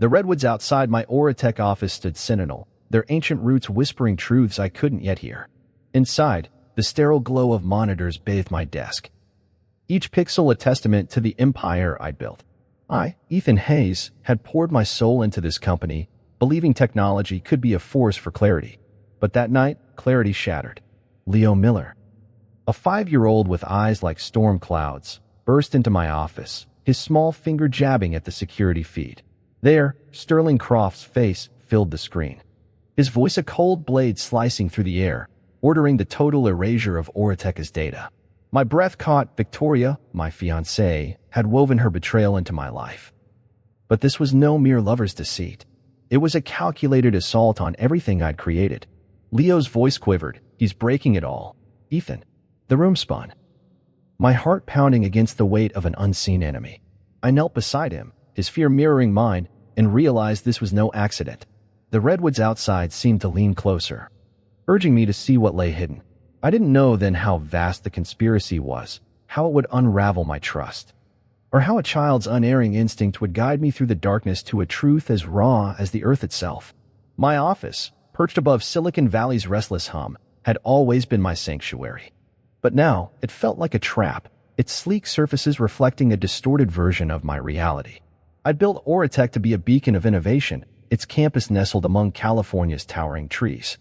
The redwoods outside my AuraTech office stood sentinel, their ancient roots whispering truths I couldn't yet hear. Inside, the sterile glow of monitors bathed my desk, each pixel a testament to the empire I'd built. I, Ethan Hayes, had poured my soul into this company, believing technology could be a force for clarity. But that night, clarity shattered. Leo Miller, a 5-year-old with eyes like storm clouds, burst into my office, his small finger jabbing at the security feed. There, Sterling Croft's face filled the screen, his voice a cold blade slicing through the air, ordering the total erasure of AuraTech's data. My breath caught. Victoria, my fiancée, had woven her betrayal into my life. But this was no mere lover's deceit. It was a calculated assault on everything I'd created. Leo's voice quivered. He's breaking it all. Ethan. The room spun, my heart pounding against the weight of an unseen enemy. I knelt beside him, his fear mirroring mine, and realized this was no accident. The redwoods outside seemed to lean closer, urging me to see what lay hidden. I didn't know then how vast the conspiracy was, how it would unravel my trust, or how a child's unerring instinct would guide me through the darkness to a truth as raw as the earth itself. My office, perched above Silicon Valley's restless hum, had always been my sanctuary. But now, it felt like a trap, its sleek surfaces reflecting a distorted version of my reality. I'd built AuraTech to be a beacon of innovation, its campus nestled among California's towering trees,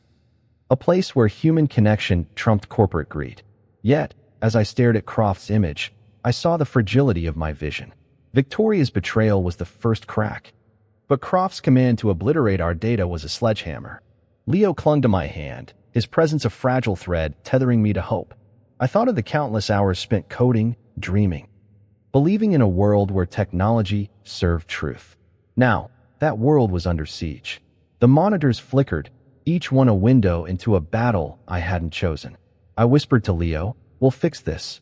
a place where human connection trumped corporate greed. Yet, as I stared at Croft's image, I saw the fragility of my vision. Victoria's betrayal was the first crack, but Croft's command to obliterate our data was a sledgehammer. Leo clung to my hand, his presence a fragile thread tethering me to hope. I thought of the countless hours spent coding, dreaming, believing in a world where technology served truth. Now, that world was under siege. The monitors flickered, each one a window into a battle I hadn't chosen. I whispered to Leo, "We'll fix this."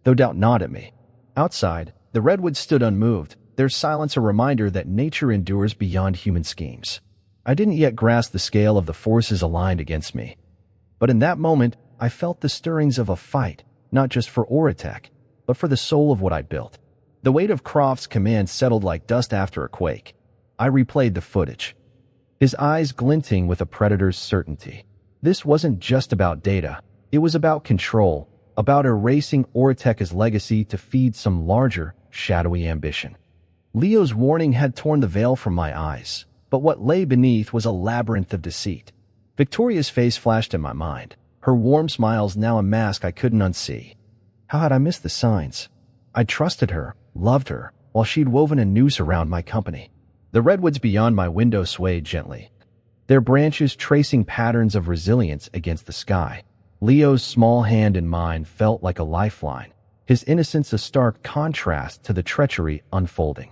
Though doubt gnawed at me. Outside, the redwoods stood unmoved, their silence a reminder that nature endures beyond human schemes. I didn't yet grasp the scale of the forces aligned against me. But in that moment, I felt the stirrings of a fight, not just for AuraTech, but for the soul of what I'd built. The weight of Croft's command settled like dust after a quake. I replayed the footage, his eyes glinting with a predator's certainty. This wasn't just about data. It was about control, about erasing AuraTech's legacy to feed some larger, shadowy ambition. Leo's warning had torn the veil from my eyes, but what lay beneath was a labyrinth of deceit. Victoria's face flashed in my mind, her warm smiles now a mask I couldn't unsee. How had I missed the signs? I trusted her, loved her, while she'd woven a noose around my company. The redwoods beyond my window swayed gently, their branches tracing patterns of resilience against the sky. Leo's small hand in mine felt like a lifeline, his innocence a stark contrast to the treachery unfolding.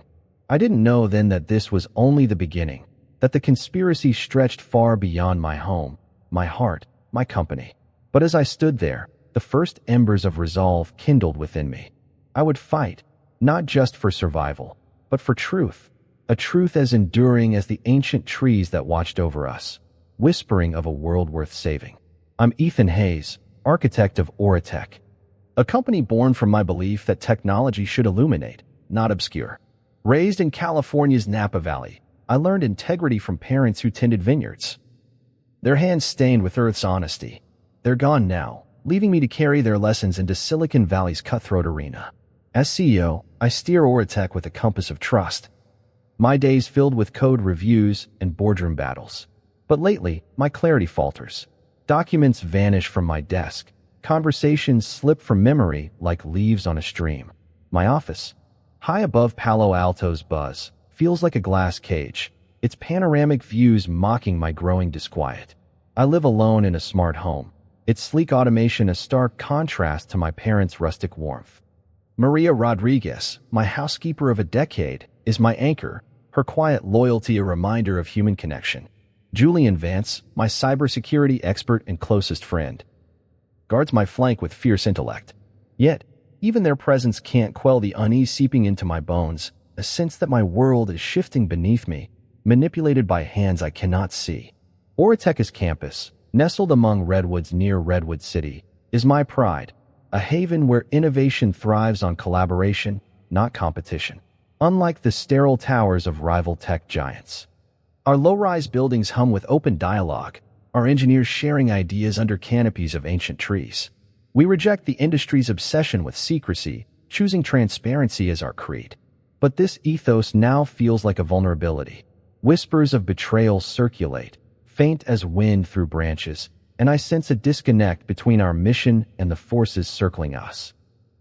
I didn't know then that this was only the beginning, that the conspiracy stretched far beyond my home, my heart, my company. But as I stood there, the first embers of resolve kindled within me. I would fight, not just for survival, but for truth, a truth as enduring as the ancient trees that watched over us, whispering of a world worth saving. I'm Ethan Hayes, architect of AuraTech, a company born from my belief that technology should illuminate, not obscure. Raised in California's Napa Valley, I learned integrity from parents who tended vineyards, their hands stained with Earth's honesty. They're gone now, leaving me to carry their lessons into Silicon Valley's cutthroat arena. As CEO, I steer AuraTech with a compass of trust, my days filled with code reviews and boardroom battles. But lately, my clarity falters. Documents vanish from my desk. Conversations slip from memory like leaves on a stream. My office, high above Palo Alto's buzz, feels like a glass cage, its panoramic views mocking my growing disquiet. I live alone in a smart home, its sleek automation a stark contrast to my parents' rustic warmth. Maria Rodriguez, my housekeeper of a decade, is my anchor, her quiet loyalty a reminder of human connection. Julian Vance, my cybersecurity expert and closest friend, guards my flank with fierce intellect. Yet, even their presence can't quell the unease seeping into my bones, a sense that my world is shifting beneath me, manipulated by hands I cannot see. AuraTech's campus, nestled among redwoods near Redwood City, is my pride, a haven where innovation thrives on collaboration, not competition. unlike the sterile towers of rival tech giants. Our low-rise buildings hum with open dialogue, our engineers sharing ideas under canopies of ancient trees. We reject the industry's obsession with secrecy, choosing transparency as our creed. But this ethos now feels like a vulnerability. Whispers of betrayal circulate, faint as wind through branches, and I sense a disconnect between our mission and the forces circling us.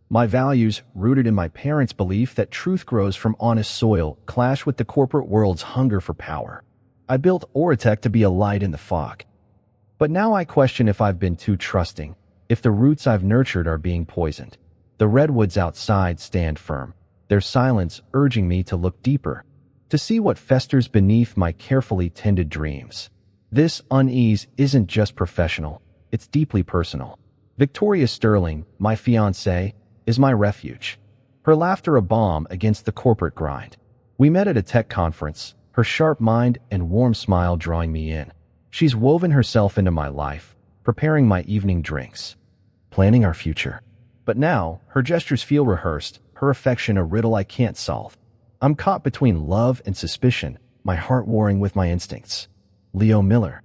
My values, rooted in my parents' belief that truth grows from honest soil, clash with the corporate world's hunger for power. I built AuraTech to be a light in the fog. But now I question if I've been too trusting, if the roots I've nurtured are being poisoned. The redwoods outside stand firm, their silence urging me to look deeper, to see what festers beneath my carefully tended dreams. This unease isn't just professional, it's deeply personal. Victoria Sterling, my fiancée, is my refuge. Her laughter a balm against the corporate grind. We met at a tech conference, her sharp mind and warm smile drawing me in. She's woven herself into my life, preparing my evening drinks, planning our future. But now, her gestures feel rehearsed, her affection a riddle I can't solve. I'm caught between love and suspicion, my heart warring with my instincts. Leo Miller.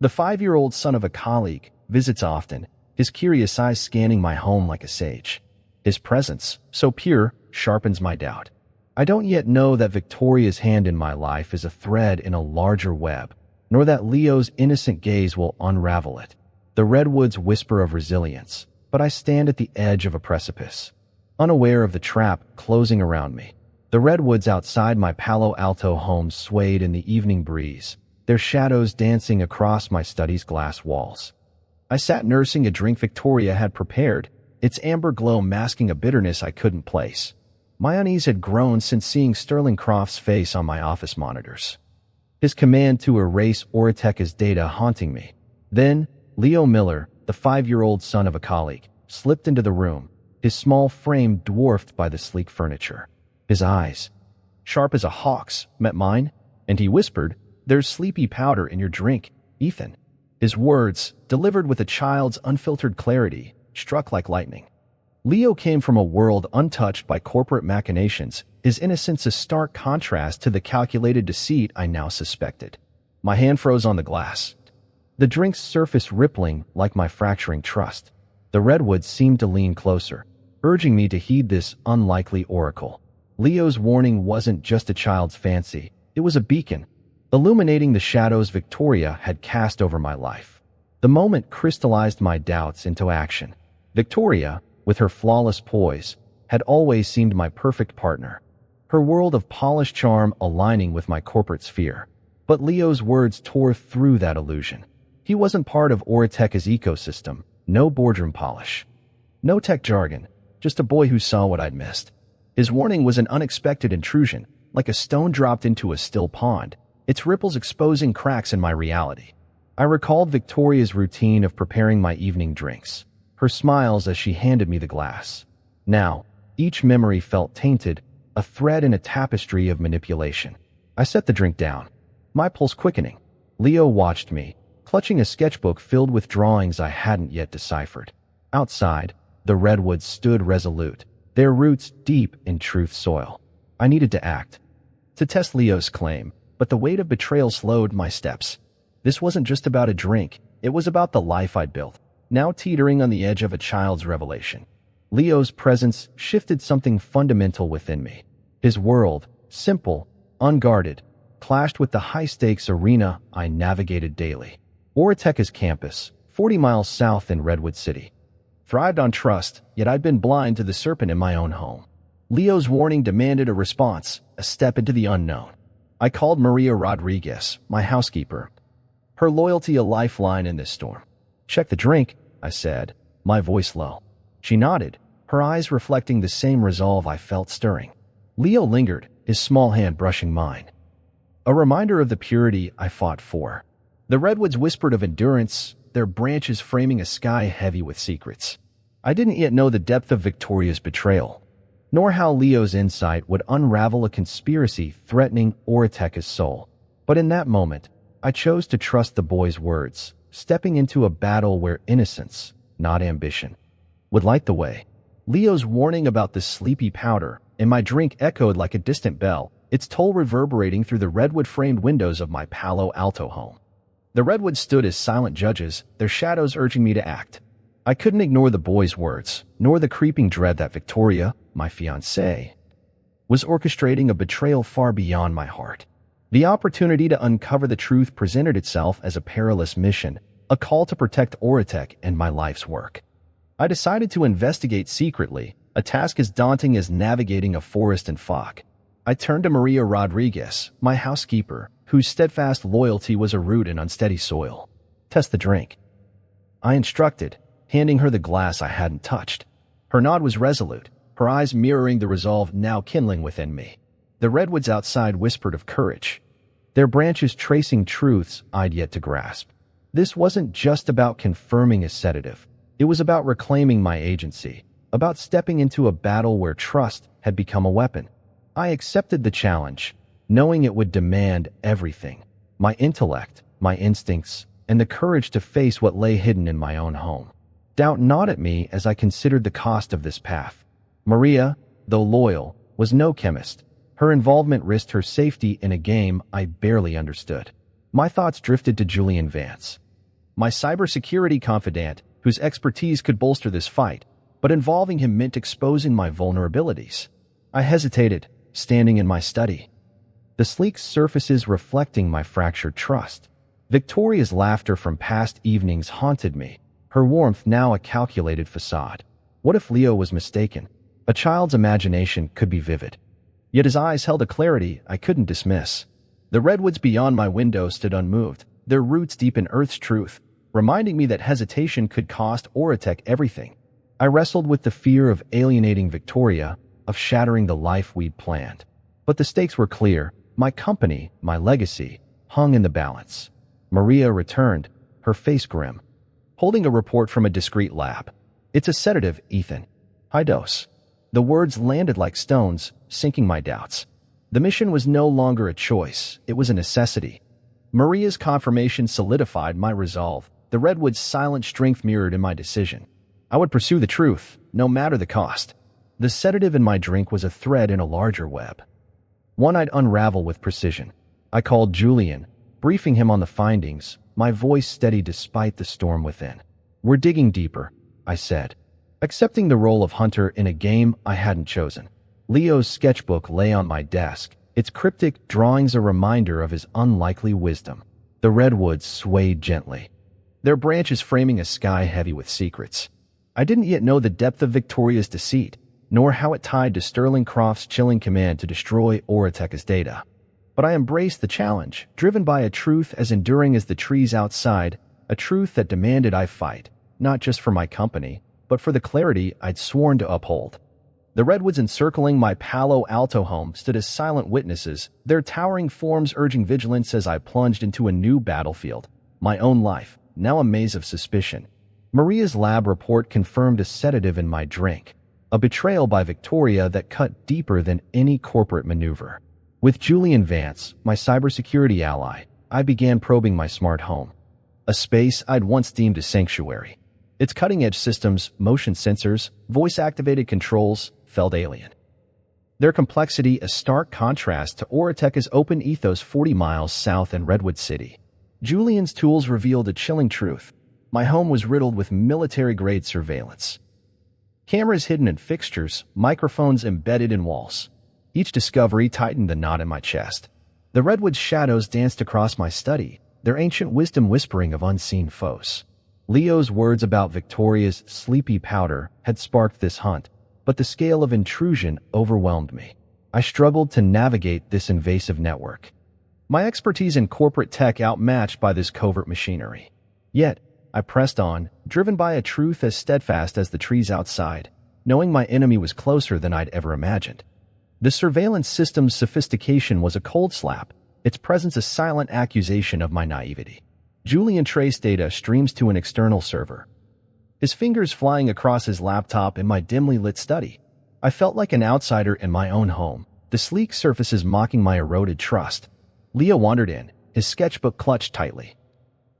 The 5-year-old son of a colleague, visits often, his curious eyes scanning my home like a sage. His presence, so pure, sharpens my doubt. I don't yet know that Victoria's hand in my life is a thread in a larger web, nor that Leo's innocent gaze will unravel it. The redwoods whisper of resilience, but I stand at the edge of a precipice, unaware of the trap closing around me. The redwoods outside my Palo Alto home swayed in the evening breeze, their shadows dancing across my study's glass walls. I sat nursing a drink Victoria had prepared, its amber glow masking a bitterness I couldn't place. My unease had grown since seeing Sterling Croft's face on my office monitors, his command to erase AuraTech as data haunting me. Then, Leo Miller, the 5-year-old son of a colleague, slipped into the room, his small frame dwarfed by the sleek furniture. His eyes, sharp as a hawk's, met mine, and he whispered, "There's sleepy powder in your drink, Ethan." His words, delivered with a child's unfiltered clarity, struck like lightning. Leo came from a world untouched by corporate machinations, his innocence a stark contrast to the calculated deceit I now suspected. My hand froze on the glass, the drink's surface rippling like my fracturing trust. The redwoods seemed to lean closer, urging me to heed this unlikely oracle. Leo's warning wasn't just a child's fancy, it was a beacon, illuminating the shadows Victoria had cast over my life. The moment crystallized my doubts into action. Victoria, with her flawless poise, had always seemed my perfect partner, her world of polished charm aligning with my corporate sphere. But Leo's words tore through that illusion. He wasn't part of AuraTech's ecosystem, no boardroom polish, no tech jargon, just a boy who saw what I'd missed. His warning was an unexpected intrusion, like a stone dropped into a still pond, its ripples exposing cracks in my reality. I recalled Victoria's routine of preparing my evening drinks, her smiles as she handed me the glass. Now, each memory felt tainted, a thread in a tapestry of manipulation. I set the drink down, my pulse quickening. Leo watched me, clutching a sketchbook filled with drawings I hadn't yet deciphered. Outside, the redwoods stood resolute, their roots deep in truth soil. I needed to act, to test Leo's claim, but the weight of betrayal slowed my steps. This wasn't just about a drink, it was about the life I'd built, now teetering on the edge of a child's revelation. Leo's presence shifted something fundamental within me. His world, simple, unguarded, clashed with the high-stakes arena I navigated daily. AuraTech's campus, 40 miles south in Redwood City, thrived on trust, yet I'd been blind to the serpent in my own home. Leo's warning demanded a response, a step into the unknown. I called Maria Rodriguez, my housekeeper, her loyalty a lifeline in this storm. "Check the drink," I said, my voice low. She nodded, her eyes reflecting the same resolve I felt stirring. Leo lingered, his small hand brushing mine, a reminder of the purity I fought for. The redwoods whispered of endurance, their branches framing a sky heavy with secrets. I didn't yet know the depth of Victoria's betrayal, nor how Leo's insight would unravel a conspiracy threatening AuraTech's soul. But in that moment, I chose to trust the boy's words, stepping into a battle where innocence, not ambition, would light the way. Leo's warning about the sleepy powder, and my drink echoed like a distant bell, its toll reverberating through the redwood-framed windows of my Palo Alto home. The redwoods stood as silent judges, their shadows urging me to act. I couldn't ignore the boy's words, nor the creeping dread that Victoria, my fiancée, was orchestrating a betrayal far beyond my heart. The opportunity to uncover the truth presented itself as a perilous mission, a call to protect AuraTech and my life's work. I decided to investigate secretly, a task as daunting as navigating a forest in fog. I turned to Maria Rodriguez, my housekeeper, whose steadfast loyalty was a root in unsteady soil. "Test the drink," I instructed, handing her the glass I hadn't touched. Her nod was resolute, her eyes mirroring the resolve now kindling within me. The redwoods outside whispered of courage, their branches tracing truths I'd yet to grasp. This wasn't just about confirming a sedative. It was about reclaiming my agency, about stepping into a battle where trust had become a weapon. I accepted the challenge, knowing it would demand everything: my intellect, my instincts, and the courage to face what lay hidden in my own home. Doubt gnawed at me as I considered the cost of this path. Maria, though loyal, was no chemist. Her involvement risked her safety in a game I barely understood. My thoughts drifted to Julian Vance, my cybersecurity confidant, whose expertise could bolster this fight, but involving him meant exposing my vulnerabilities. I hesitated, standing in my study, the sleek surfaces reflecting my fractured trust. Victoria's laughter from past evenings haunted me, her warmth now a calculated facade. What if Leo was mistaken? A child's imagination could be vivid. Yet his eyes held a clarity I couldn't dismiss. The redwoods beyond my window stood unmoved, their roots deep in Earth's truth, reminding me that hesitation could cost AuraTech everything. I wrestled with the fear of alienating Victoria, of shattering the life we'd planned. But the stakes were clear. My company, my legacy, hung in the balance. Maria returned, her face grim, holding a report from a discreet lab. "It's a sedative, Ethan. High dose." The words landed like stones, sinking my doubts. The mission was no longer a choice, it was a necessity. Maria's confirmation solidified my resolve. The redwood's silent strength mirrored in my decision. I would pursue the truth, no matter the cost. The sedative in my drink was a thread in a larger web, one I'd unravel with precision. I called Julian, briefing him on the findings, my voice steady despite the storm within. "We're digging deeper," I said, accepting the role of hunter in a game I hadn't chosen. Leo's sketchbook lay on my desk, its cryptic drawings a reminder of his unlikely wisdom. The redwoods swayed gently, their branches framing a sky heavy with secrets. I didn't yet know the depth of Victoria's deceit, nor how it tied to Sterling Croft's chilling command to destroy AuraTech's data. But I embraced the challenge, driven by a truth as enduring as the trees outside, a truth that demanded I fight, not just for my company, but for the clarity I'd sworn to uphold. The redwoods encircling my Palo Alto home stood as silent witnesses, their towering forms urging vigilance as I plunged into a new battlefield, my own life, now a maze of suspicion. Maria's lab report confirmed a sedative in my drink, a betrayal by Victoria that cut deeper than any corporate maneuver. With Julian Vance, my cybersecurity ally, I began probing my smart home, a space I'd once deemed a sanctuary. Its cutting-edge systems, motion sensors, voice-activated controls, felt alien. Their complexity a stark contrast to AuraTech's open ethos 40 miles south in Redwood City. Julian's tools revealed a chilling truth. My home was riddled with military-grade surveillance. Cameras hidden in fixtures, microphones embedded in walls. Each discovery tightened the knot in my chest. The redwood shadows danced across my study, their ancient wisdom whispering of unseen foes. Leo's words about Victoria's sleepy powder had sparked this hunt, but the scale of intrusion overwhelmed me. I struggled to navigate this invasive network, my expertise in corporate tech outmatched by this covert machinery. Yet, I pressed on, driven by a truth as steadfast as the trees outside, knowing my enemy was closer than I'd ever imagined. The surveillance system's sophistication was a cold slap, its presence a silent accusation of my naivety. Julian traced data streams to an external server, his fingers flying across his laptop in my dimly lit study. I felt like an outsider in my own home, the sleek surfaces mocking my eroded trust. Leo wandered in, his sketchbook clutched tightly,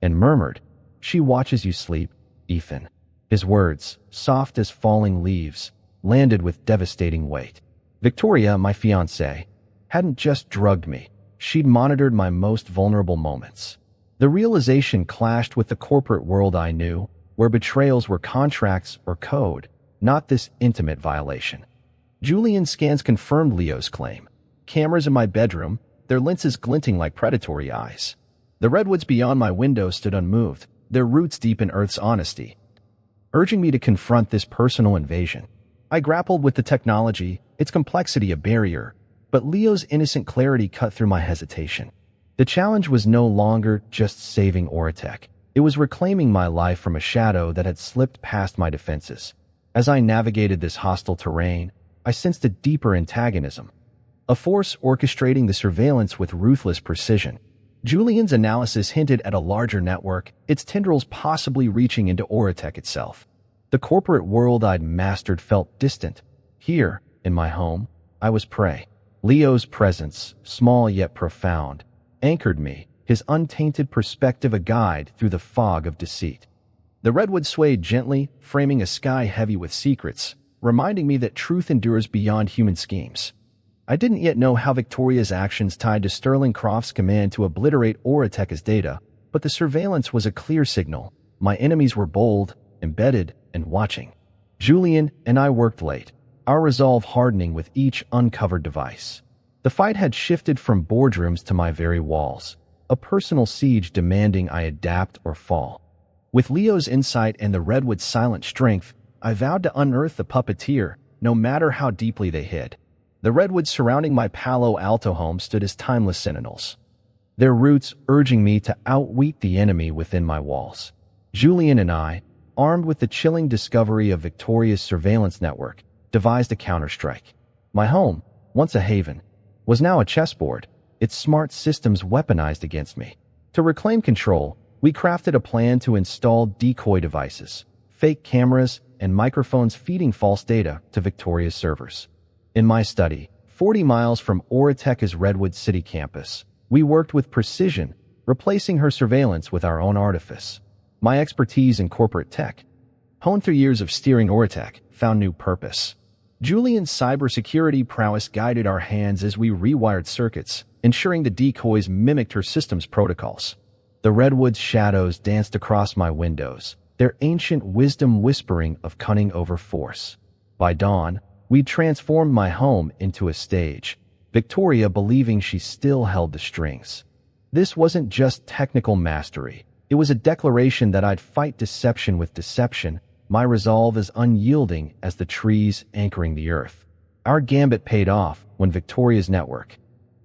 and murmured, "She watches you sleep, Ethan." His words, soft as falling leaves, landed with devastating weight. Victoria, my fiancée, hadn't just drugged me. She'd monitored my most vulnerable moments. The realization clashed with the corporate world I knew, where betrayals were contracts or code, not this intimate violation. Julian's scans confirmed Leo's claim. Cameras in my bedroom, their lenses glinting like predatory eyes. The redwoods beyond my window stood unmoved, their roots deep in Earth's honesty, urging me to confront this personal invasion. I grappled with the technology, its complexity a barrier, but Leo's innocent clarity cut through my hesitation. The challenge was no longer just saving AuraTech. It was reclaiming my life from a shadow that had slipped past my defenses. As I navigated this hostile terrain, I sensed a deeper antagonism, a force orchestrating the surveillance with ruthless precision. Julian's analysis hinted at a larger network, its tendrils possibly reaching into AuraTech itself. The corporate world I'd mastered felt distant. Here, in my home, I was prey. Leo's presence, small yet profound, anchored me, his untainted perspective a guide through the fog of deceit. The redwood swayed gently, framing a sky heavy with secrets, reminding me that truth endures beyond human schemes. I didn't yet know how Victoria's actions tied to Sterling Croft's command to obliterate AuraTech as data, but the surveillance was a clear signal. My enemies were bold, embedded, and watching. Julian and I worked late, our resolve hardening with each uncovered device. The fight had shifted from boardrooms to my very walls, a personal siege demanding I adapt or fall. With Leo's insight and the redwood's silent strength, I vowed to unearth the puppeteer, no matter how deeply they hid. The redwoods surrounding my Palo Alto home stood as timeless sentinels, their roots urging me to outwit the enemy within my walls. Julian and I, armed with the chilling discovery of Victoria's surveillance network, devised a counterstrike. My home, once a haven, was now a chessboard, its smart systems weaponized against me. To reclaim control, we crafted a plan to install decoy devices, fake cameras, and microphones feeding false data to Victoria's servers. In my study, 40 miles from AuraTech's Redwood City campus, we worked with precision, replacing her surveillance with our own artifice. My expertise in corporate tech, honed through years of steering AuraTech, found new purpose. Julian's cybersecurity prowess guided our hands as we rewired circuits, ensuring the decoys mimicked her system's protocols. The redwood's shadows danced across my windows, their ancient wisdom whispering of cunning over force. By dawn, we'd transformed my home into a stage, Victoria believing she still held the strings. This wasn't just technical mastery. It was a declaration that I'd fight deception with deception, my resolve as unyielding as the trees anchoring the earth. Our gambit paid off when Victoria's network,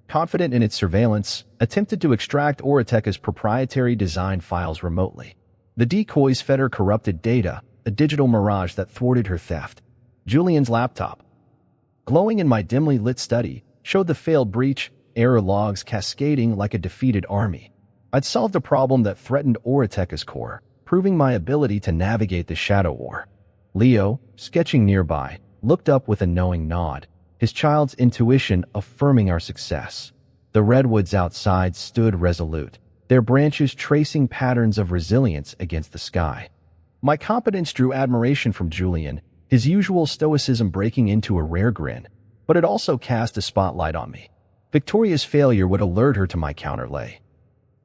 confident in its surveillance, attempted to extract AuraTech's proprietary design files remotely. The decoys fed her corrupted data, a digital mirage that thwarted her theft. Julian's laptop, glowing in my dimly lit study, showed the failed breach, error logs cascading like a defeated army. I'd solved a problem that threatened AuraTech's core, proving my ability to navigate the shadow war. Leo, sketching nearby, looked up with a knowing nod, his child's intuition affirming our success. The redwoods outside stood resolute, their branches tracing patterns of resilience against the sky. My competence drew admiration from Julian, his usual stoicism breaking into a rare grin, but it also cast a spotlight on me. Victoria's failure would alert her to my counterlay,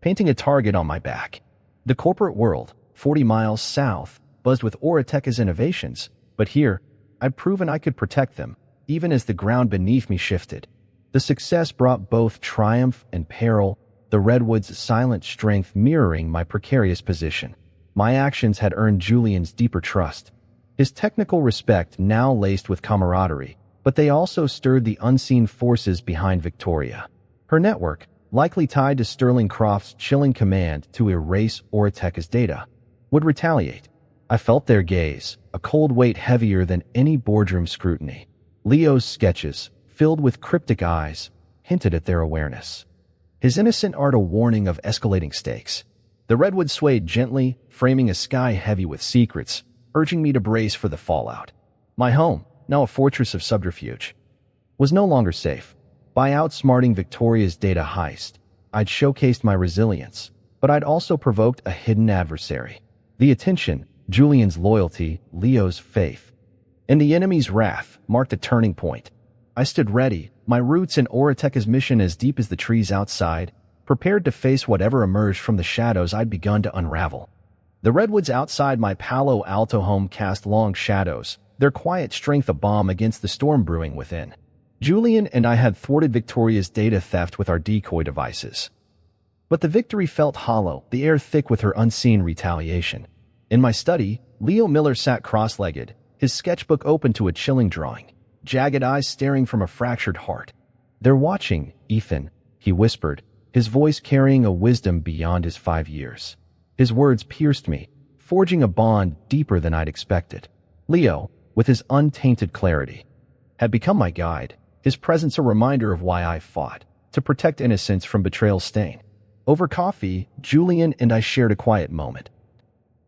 painting a target on my back. The corporate world, 40 miles south, buzzed with AuraTech's innovations, but here, I'd proven I could protect them, even as the ground beneath me shifted. The success brought both triumph and peril, the redwood's silent strength mirroring my precarious position. My actions had earned Julian's deeper trust, his technical respect now laced with camaraderie, but they also stirred the unseen forces behind Victoria. Her network, likely tied to Sterling Croft's chilling command to erase AuraTech's data, would retaliate. I felt their gaze, a cold weight heavier than any boardroom scrutiny. Leo's sketches, filled with cryptic eyes, hinted at their awareness. His innocent art a warning of escalating stakes. The redwood swayed gently, framing a sky heavy with secrets, urging me to brace for the fallout. My home, now a fortress of subterfuge, was no longer safe. By outsmarting Victoria's data heist, I'd showcased my resilience, but I'd also provoked a hidden adversary. The attention, Julian's loyalty, Leo's faith, and the enemy's wrath marked a turning point. I stood ready, my roots in AuraTech's mission as deep as the trees outside, prepared to face whatever emerged from the shadows I'd begun to unravel. The redwoods outside my Palo Alto home cast long shadows, their quiet strength a balm against the storm brewing within. Julian and I had thwarted Victoria's data theft with our decoy devices. But the victory felt hollow, the air thick with her unseen retaliation. In my study, Leo Miller sat cross-legged, his sketchbook open to a chilling drawing, jagged eyes staring from a fractured heart. "They're watching, Ethan," he whispered, his voice carrying a wisdom beyond his 5 years. His words pierced me, forging a bond deeper than I'd expected. Leo, with his untainted clarity, had become my guide, his presence a reminder of why I fought, to protect innocence from betrayal's stain. Over coffee, Julian and I shared a quiet moment.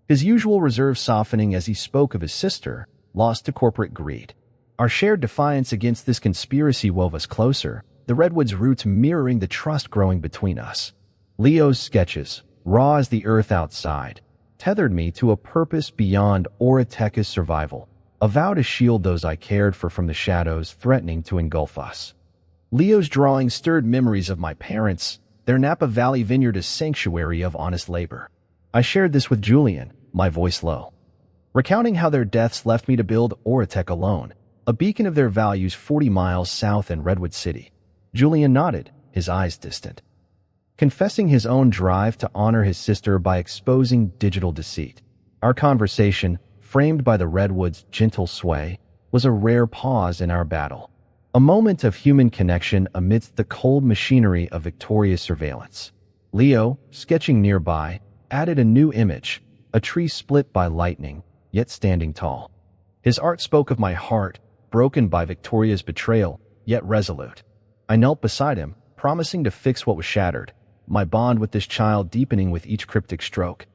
His usual reserve softening as he spoke of his sister, lost to corporate greed. Our shared defiance against this conspiracy wove us closer, the redwood's roots mirroring the trust growing between us. Leo's sketches, raw as the earth outside, tethered me to a purpose beyond AuraTech's survival, a vow to shield those I cared for from the shadows threatening to engulf us. Leo's drawings stirred memories of my parents, their Napa Valley vineyard a sanctuary of honest labor. I shared this with Julian, my voice low, recounting how their deaths left me to build AuraTech alone, a beacon of their values 40 miles south in Redwood City. Julian nodded, his eyes distant, confessing his own drive to honor his sister by exposing digital deceit. Our conversation, framed by the redwood's gentle sway, was a rare pause in our battle, a moment of human connection amidst the cold machinery of Victoria's surveillance. Leo, sketching nearby, added a new image, a tree split by lightning, yet standing tall. His art spoke of my heart, broken by Victoria's betrayal, yet resolute. I knelt beside him, promising to fix what was shattered, my bond with this child deepening with each cryptic stroke.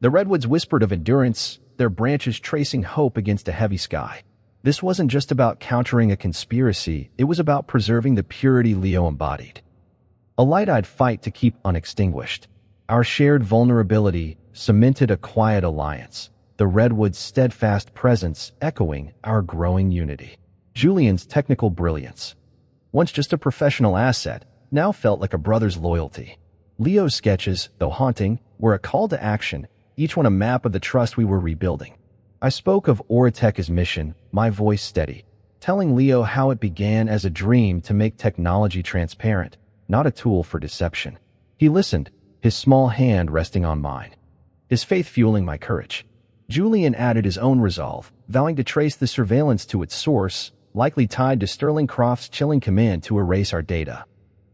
The redwoods whispered of endurance, their branches tracing hope against a heavy sky. This wasn't just about countering a conspiracy, it was about preserving the purity Leo embodied. A light I'd fight to keep unextinguished. Our shared vulnerability cemented a quiet alliance, the redwood's steadfast presence echoing our growing unity. Julian's technical brilliance, once just a professional asset, now felt like a brother's loyalty. Leo's sketches, though haunting, were a call to action, each one a map of the trust we were rebuilding. I spoke of AuraTech's mission, my voice steady, telling Leo how it began as a dream to make technology transparent, not a tool for deception. He listened, his small hand resting on mine, his faith fueling my courage. Julian added his own resolve, vowing to trace the surveillance to its source, likely tied to Sterling Croft's chilling command to erase our data.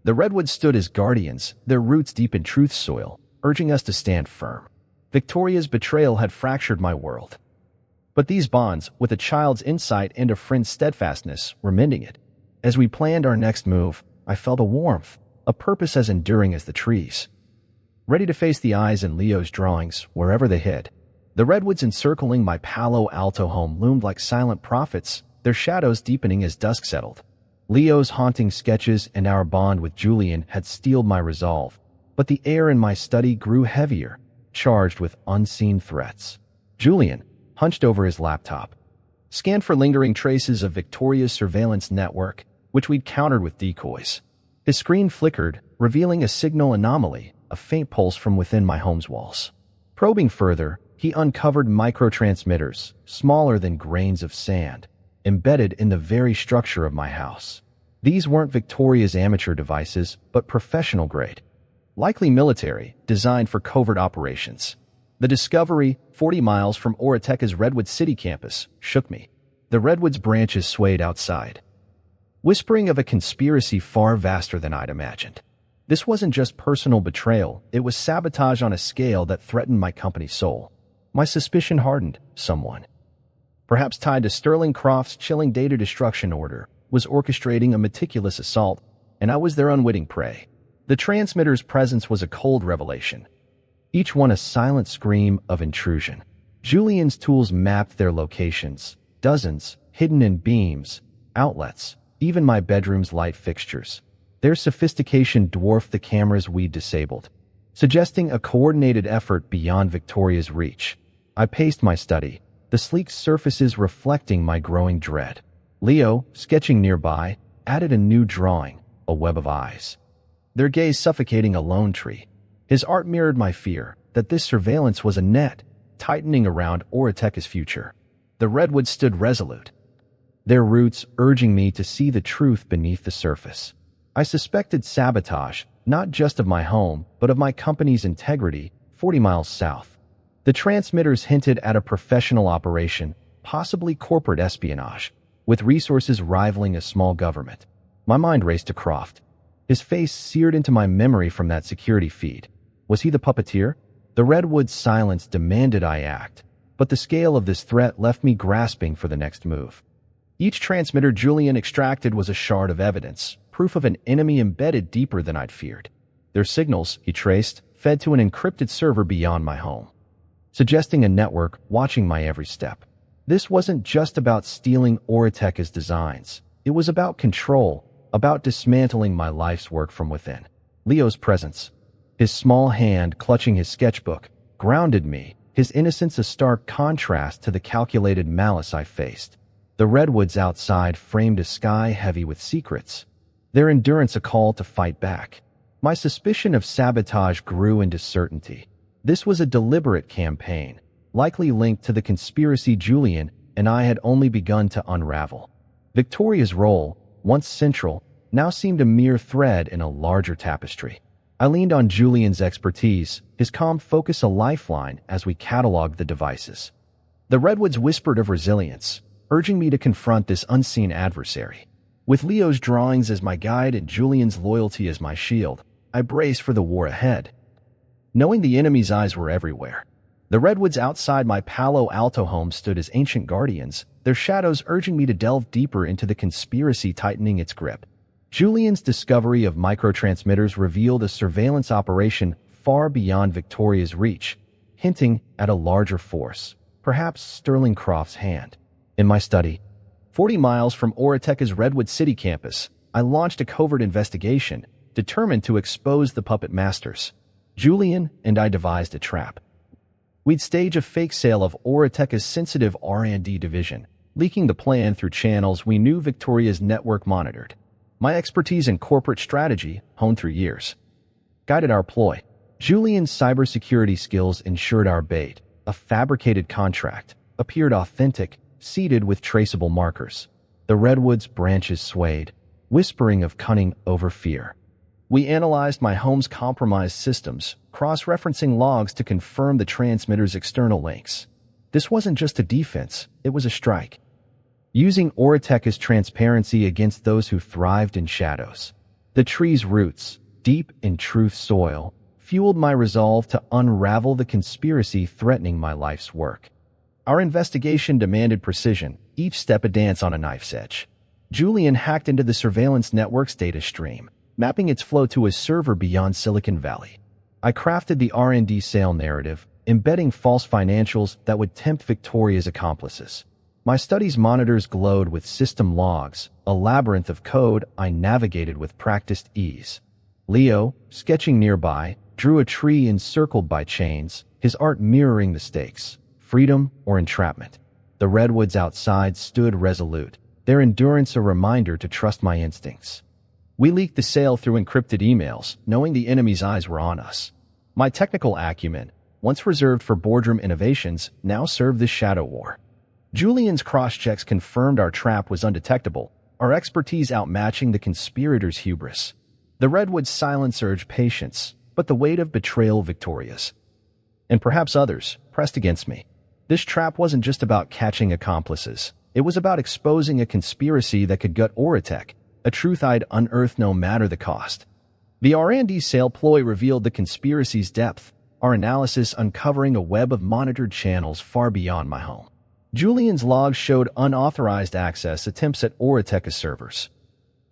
The redwoods stood as guardians, their roots deep in truth's soil, urging us to stand firm. Victoria's betrayal had fractured my world. But these bonds, with a child's insight and a friend's steadfastness, were mending it. As we planned our next move, I felt a warmth, a purpose as enduring as the trees. Ready to face the eyes in Leo's drawings, wherever they hid. The redwoods encircling my Palo Alto home loomed like silent prophets, their shadows deepening as dusk settled. Leo's haunting sketches and our bond with Julian had steeled my resolve, but the air in my study grew heavier, charged with unseen threats. Julian, hunched over his laptop, scanned for lingering traces of Victoria's surveillance network, which we'd countered with decoys. His screen flickered, revealing a signal anomaly, a faint pulse from within my home's walls. Probing further, he uncovered microtransmitters, smaller than grains of sand, embedded in the very structure of my house. These weren't Victoria's amateur devices, but professional grade, likely military, designed for covert operations. The discovery, 40 miles from AuraTech's Redwood City campus, shook me. The redwood's branches swayed outside, whispering of a conspiracy far vaster than I'd imagined. This wasn't just personal betrayal, it was sabotage on a scale that threatened my company's soul. My suspicion hardened. Someone, perhaps tied to Sterling Croft's chilling data destruction order, was orchestrating a meticulous assault, and I was their unwitting prey. The transmitter's presence was a cold revelation, each one a silent scream of intrusion. Julian's tools mapped their locations, dozens, hidden in beams, outlets, even my bedroom's light fixtures. Their sophistication dwarfed the cameras we'd disabled, suggesting a coordinated effort beyond Victoria's reach. I paced my study, the sleek surfaces reflecting my growing dread. Leo, sketching nearby, added a new drawing, a web of eyes, their gaze suffocating a lone tree. His art mirrored my fear that this surveillance was a net tightening around AuraTech's future. The redwoods stood resolute, their roots urging me to see the truth beneath the surface. I suspected sabotage, not just of my home, but of my company's integrity, 40 miles south. The transmitters hinted at a professional operation, possibly corporate espionage, with resources rivaling a small government. My mind raced to Croft. His face seared into my memory from that security feed. Was he the puppeteer? The redwood's silence demanded I act, but the scale of this threat left me grasping for the next move. Each transmitter Julian extracted was a shard of evidence, proof of an enemy embedded deeper than I'd feared. Their signals, he traced, fed to an encrypted server beyond my home, suggesting a network watching my every step. This wasn't just about stealing AuraTech's designs. It was about control, about dismantling my life's work from within. Leo's presence, his small hand clutching his sketchbook, grounded me, his innocence a stark contrast to the calculated malice I faced. The redwoods outside framed a sky heavy with secrets, their endurance a call to fight back. My suspicion of sabotage grew into certainty. This was a deliberate campaign, likely linked to the conspiracy Julian and I had only begun to unravel. Victoria's role, once central, now seemed a mere thread in a larger tapestry. I leaned on Julian's expertise, his calm focus a lifeline as we cataloged the devices. The redwoods whispered of resilience, urging me to confront this unseen adversary. With Leo's drawings as my guide and Julian's loyalty as my shield, I braced for the war ahead. Knowing the enemy's eyes were everywhere, the redwoods outside my Palo Alto home stood as ancient guardians, their shadows urging me to delve deeper into the conspiracy tightening its grip. Julian's discovery of microtransmitters revealed a surveillance operation far beyond Victoria's reach, hinting at a larger force, perhaps Sterling Croft's hand. In my study, 40 miles from AuraTech's Redwood City campus, I launched a covert investigation, determined to expose the puppet masters. Julian and I devised a trap. We'd stage a fake sale of AuraTech's sensitive R&D division, leaking the plan through channels we knew Victoria's network monitored. My expertise in corporate strategy, honed through years, guided our ploy. Julian's cybersecurity skills ensured our bait, a fabricated contract, appeared authentic, seeded with traceable markers. The redwood's branches swayed, whispering of cunning over fear. We analyzed my home's compromised systems, cross-referencing logs to confirm the transmitter's external links. This wasn't just a defense, it was a strike. Using AuraTech's transparency against those who thrived in shadows. The tree's roots, deep in truth soil, fueled my resolve to unravel the conspiracy threatening my life's work. Our investigation demanded precision, each step a dance on a knife's edge. Julian hacked into the surveillance network's data stream, mapping its flow to a server beyond Silicon Valley. I crafted the R&D sale narrative, embedding false financials that would tempt Victoria's accomplices. My study's monitors glowed with system logs, a labyrinth of code I navigated with practiced ease. Leo, sketching nearby, drew a tree encircled by chains, his art mirroring the stakes, freedom or entrapment. The redwoods outside stood resolute, their endurance a reminder to trust my instincts. We leaked the sale through encrypted emails, knowing the enemy's eyes were on us. My technical acumen, once reserved for boardroom innovations, now served this shadow war. Julian's cross-checks confirmed our trap was undetectable, our expertise outmatching the conspirators' hubris. The redwood's silence urged patience, but the weight of betrayal Victoria's, and perhaps others, pressed against me. This trap wasn't just about catching accomplices. It was about exposing a conspiracy that could gut AuraTech, a truth I'd unearthed no matter the cost. The R&D sale ploy revealed the conspiracy's depth, our analysis uncovering a web of monitored channels far beyond my home. Julian's logs showed unauthorized access attempts at AuraTech's servers,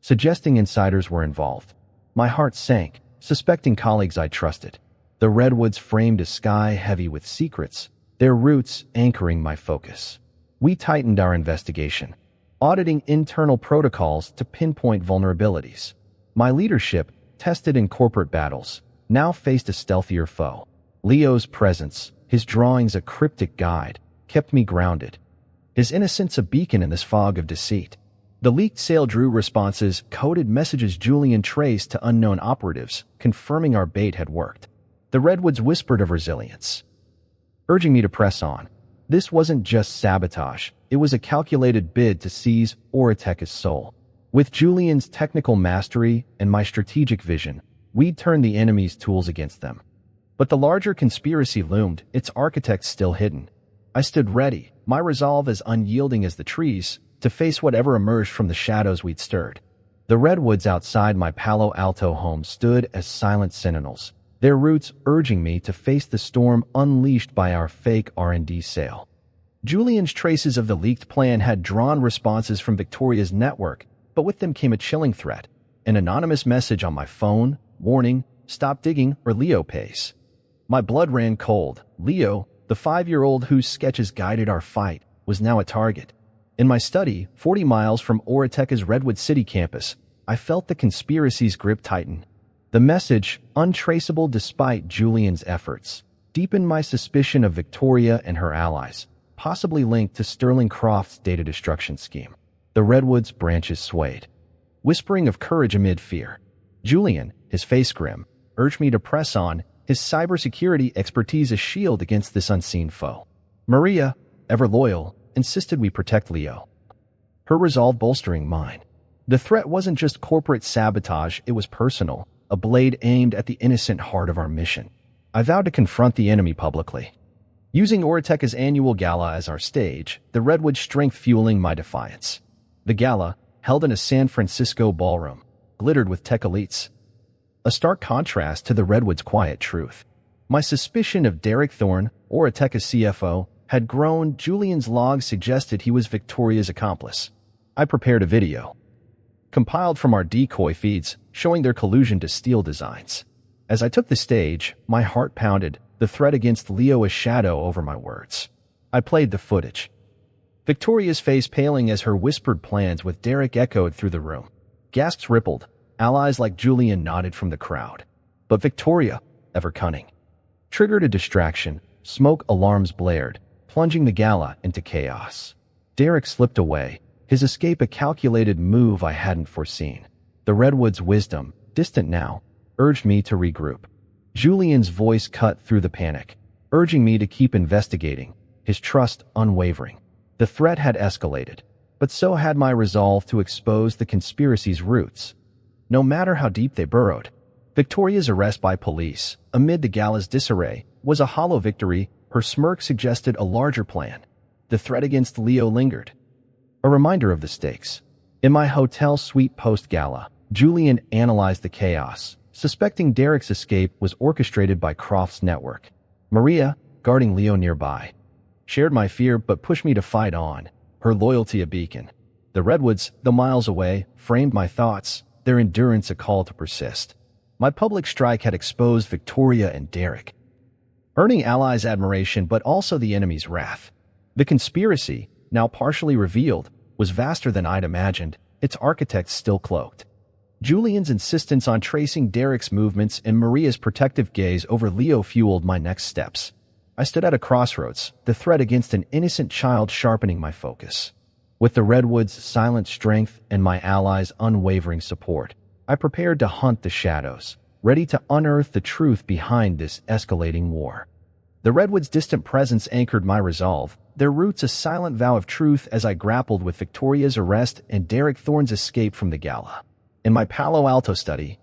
suggesting insiders were involved. My heart sank, suspecting colleagues I trusted. The redwoods framed a sky heavy with secrets, their roots anchoring my focus. We tightened our investigation, auditing internal protocols to pinpoint vulnerabilities. My leadership, tested in corporate battles, now faced a stealthier foe. Leo's presence, his drawings a cryptic guide, kept me grounded, his innocence a beacon in this fog of deceit. The leaked sale drew responses, coded messages Julian traced to unknown operatives, confirming our bait had worked. The redwoods whispered of resilience, urging me to press on. This wasn't just sabotage, it was a calculated bid to seize AuraTech's soul. With Julian's technical mastery and my strategic vision, we'd turn the enemy's tools against them. But the larger conspiracy loomed, its architect still hidden. I stood ready, my resolve as unyielding as the trees, to face whatever emerged from the shadows we'd stirred. The redwoods outside my Palo Alto home stood as silent sentinels, their roots urging me to face the storm unleashed by our fake R&D sale. Julian's traces of the leaked plan had drawn responses from Victoria's network, but with them came a chilling threat. An anonymous message on my phone, warning, stop digging or Leo pays. My blood ran cold. Leo, the 5-year-old whose sketches guided our fight, was now a target. In my study, 40 miles from AuraTech's Redwood City campus, I felt the conspiracy's grip tighten. The message, untraceable despite Julian's efforts, deepened my suspicion of Victoria and her allies, possibly linked to Sterling Croft's data destruction scheme. The redwood's branches swayed, whispering of courage amid fear. Julian, his face grim, urged me to press on, his cybersecurity expertise a shield against this unseen foe. Maria, ever loyal, insisted we protect Leo, her resolve bolstering mine. The threat wasn't just corporate sabotage, it was personal, a blade aimed at the innocent heart of our mission. I vowed to confront the enemy publicly. Using AuraTech's annual gala as our stage, the redwood strength fueling my defiance. The gala, held in a San Francisco ballroom, glittered with tech elites, a stark contrast to the redwood's quiet truth. My suspicion of Derek Thorne, AuraTech's CFO, had grown. Julian's logs suggested he was Victoria's accomplice. I prepared a video, compiled from our decoy feeds, showing their collusion to steal designs. As I took the stage, my heart pounded, the threat against Leo a shadow over my words. I played the footage, Victoria's face paling as her whispered plans with Derek echoed through the room. Gasps rippled. Allies like Julian nodded from the crowd. But Victoria, ever cunning, triggered a distraction. Smoke alarms blared, plunging the gala into chaos. Derek slipped away, his escape a calculated move I hadn't foreseen. The redwood's wisdom, distant now, urged me to regroup. Julian's voice cut through the panic, urging me to keep investigating, his trust unwavering. The threat had escalated, but so had my resolve to expose the conspiracy's roots, no matter how deep they burrowed. Victoria's arrest by police, amid the gala's disarray, was a hollow victory. Her smirk suggested a larger plan. The threat against Leo lingered, a reminder of the stakes. In my hotel suite post-gala, Julian analyzed the chaos, suspecting Derek's escape was orchestrated by Croft's network. Maria, guarding Leo nearby, shared my fear but pushed me to fight on, her loyalty a beacon. The redwoods, though miles away, framed my thoughts, their endurance a call to persist. My public strike had exposed Victoria and Derek, earning allies' admiration but also the enemy's wrath. The conspiracy, now partially revealed, was vaster than I'd imagined, its architects still cloaked. Julian's insistence on tracing Derek's movements and Maria's protective gaze over Leo fueled my next steps. I stood at a crossroads, the threat against an innocent child sharpening my focus. With the redwood's silent strength and my allies' unwavering support, I prepared to hunt the shadows, ready to unearth the truth behind this escalating war. The redwood's distant presence anchored my resolve, their roots a silent vow of truth as I grappled with Victoria's arrest and Derek Thorne's escape from the gala. In my Palo Alto study,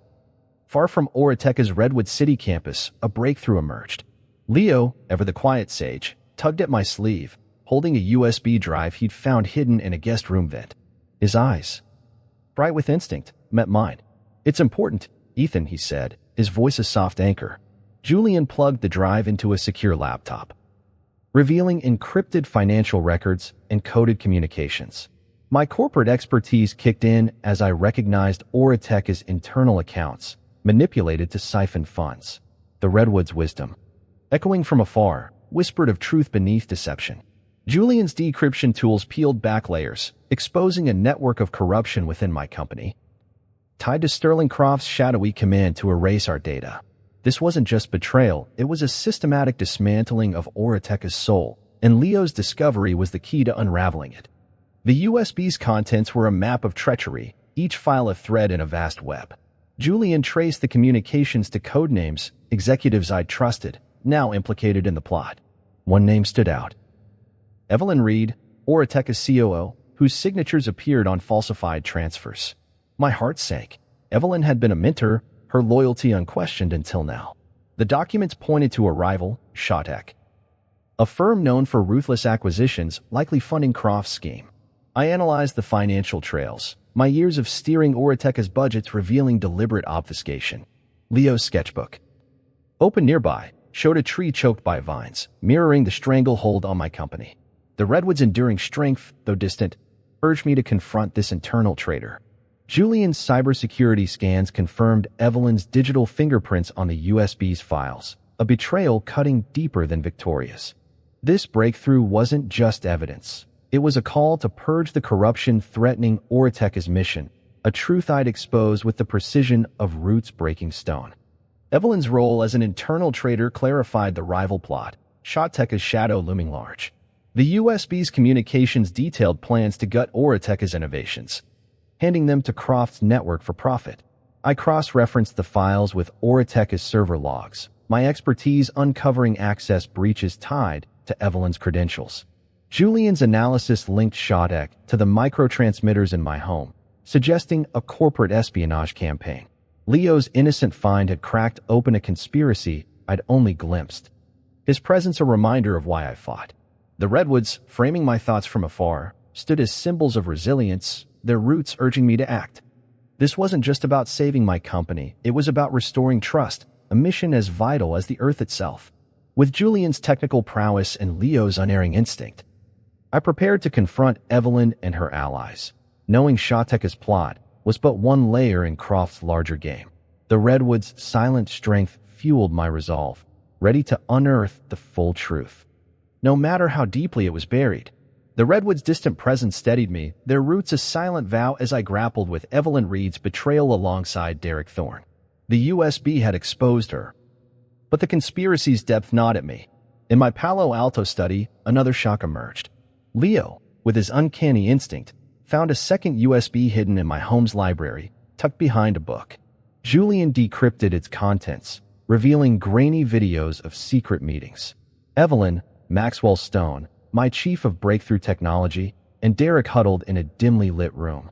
far from AuraTech's Redwood City campus, a breakthrough emerged. Leo, ever the quiet sage, tugged at my sleeve, holding a USB drive he'd found hidden in a guest room vent. His eyes, bright with instinct, met mine. "It's important, Ethan," he said, his voice a soft anchor. Julian plugged the drive into a secure laptop, revealing encrypted financial records and coded communications. My corporate expertise kicked in as I recognized AuraTech's internal accounts, manipulated to siphon funds. The redwood's wisdom, echoing from afar, whispered of truth beneath deception. Julian's decryption tools peeled back layers, exposing a network of corruption within my company, tied to Sterling Croft's shadowy command to erase our data. This wasn't just betrayal, it was a systematic dismantling of AuraTech's soul, and Leo's discovery was the key to unraveling it. The USB's contents were a map of treachery, each file a thread in a vast web. Julian traced the communications to codenames, executives I'd trusted, now implicated in the plot. One name stood out. Evelyn Reed, AuraTech's COO, whose signatures appeared on falsified transfers. My heart sank. Evelyn had been a mentor, her loyalty unquestioned until now. The documents pointed to a rival, AuraTech, a firm known for ruthless acquisitions, likely funding Croft's scheme. I analyzed the financial trails, my years of steering AuraTech's budgets revealing deliberate obfuscation. Leo's sketchbook, open nearby, showed a tree choked by vines, mirroring the stranglehold on my company. The redwood's enduring strength, though distant, urged me to confront this internal traitor. Julian's cybersecurity scans confirmed Evelyn's digital fingerprints on the USB's files, a betrayal cutting deeper than Victoria's. This breakthrough wasn't just evidence. It was a call to purge the corruption threatening AuraTech's mission, a truth I'd expose with the precision of roots breaking stone. Evelyn's role as an internal traitor clarified the rival plot, AuraTech's shadow looming large. The USB's communications detailed plans to gut AuraTech's innovations, handing them to Croft's network for profit. I cross-referenced the files with AuraTech's server logs, my expertise uncovering access breaches tied to Evelyn's credentials. Julian's analysis linked AuraTech to the microtransmitters in my home, suggesting a corporate espionage campaign. Leo's innocent find had cracked open a conspiracy I'd only glimpsed. His presence a reminder of why I fought. The redwoods, framing my thoughts from afar, stood as symbols of resilience, their roots urging me to act. This wasn't just about saving my company, it was about restoring trust, a mission as vital as the earth itself. With Julian's technical prowess and Leo's unerring instinct, I prepared to confront Evelyn and her allies, knowing AuraTech's plot was but one layer in Croft's larger game. The redwood's silent strength fueled my resolve, ready to unearth the full truth. No matter how deeply it was buried, the redwood's distant presence steadied me, their roots a silent vow as I grappled with Evelyn Reed's betrayal alongside Derek Thorne. The USB had exposed her, but the conspiracy's depth gnawed at me. In my Palo Alto study, another shock emerged. Leo, with his uncanny instinct, found a second USB hidden in my home's library, tucked behind a book. Julian decrypted its contents, revealing grainy videos of secret meetings. Evelyn, Maxwell Stone, my chief of breakthrough technology, and Derek huddled in a dimly lit room,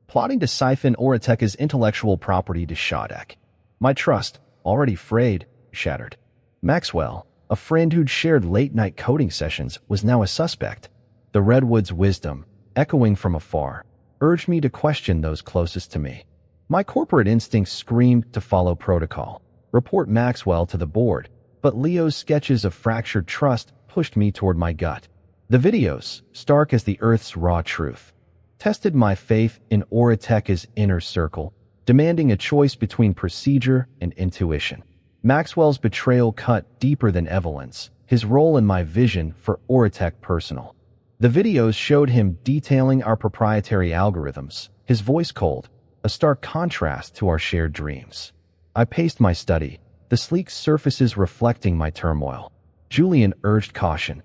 plotting to siphon AuraTech's intellectual property to AuraTech. My trust, already frayed, shattered. Maxwell, a friend who'd shared late-night coding sessions, was now a suspect. The redwood's wisdom, echoing from afar, urged me to question those closest to me. My corporate instincts screamed to follow protocol, report Maxwell to the board, but Leo's sketches of fractured trust pushed me toward my gut. The videos, stark as the Earth's raw truth, tested my faith in AuraTech's inner circle, demanding a choice between procedure and intuition. Maxwell's betrayal cut deeper than Evelyn's, his role in my vision for AuraTech personal. The videos showed him detailing our proprietary algorithms, his voice cold, a stark contrast to our shared dreams. I paced my study, the sleek surfaces reflecting my turmoil. Julian urged caution,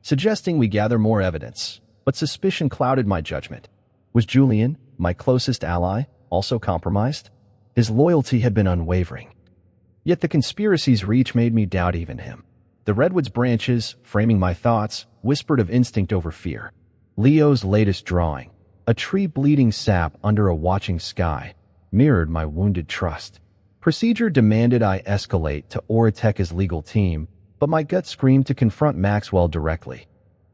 suggesting we gather more evidence, but suspicion clouded my judgment. Was Julian, my closest ally, also compromised? His loyalty had been unwavering. Yet the conspiracy's reach made me doubt even him. The redwood's branches, framing my thoughts, whispered of instinct over fear. Leo's latest drawing, a tree bleeding sap under a watching sky, mirrored my wounded trust. Procedure demanded I escalate to AuraTech's legal team, but my gut screamed to confront Maxwell directly.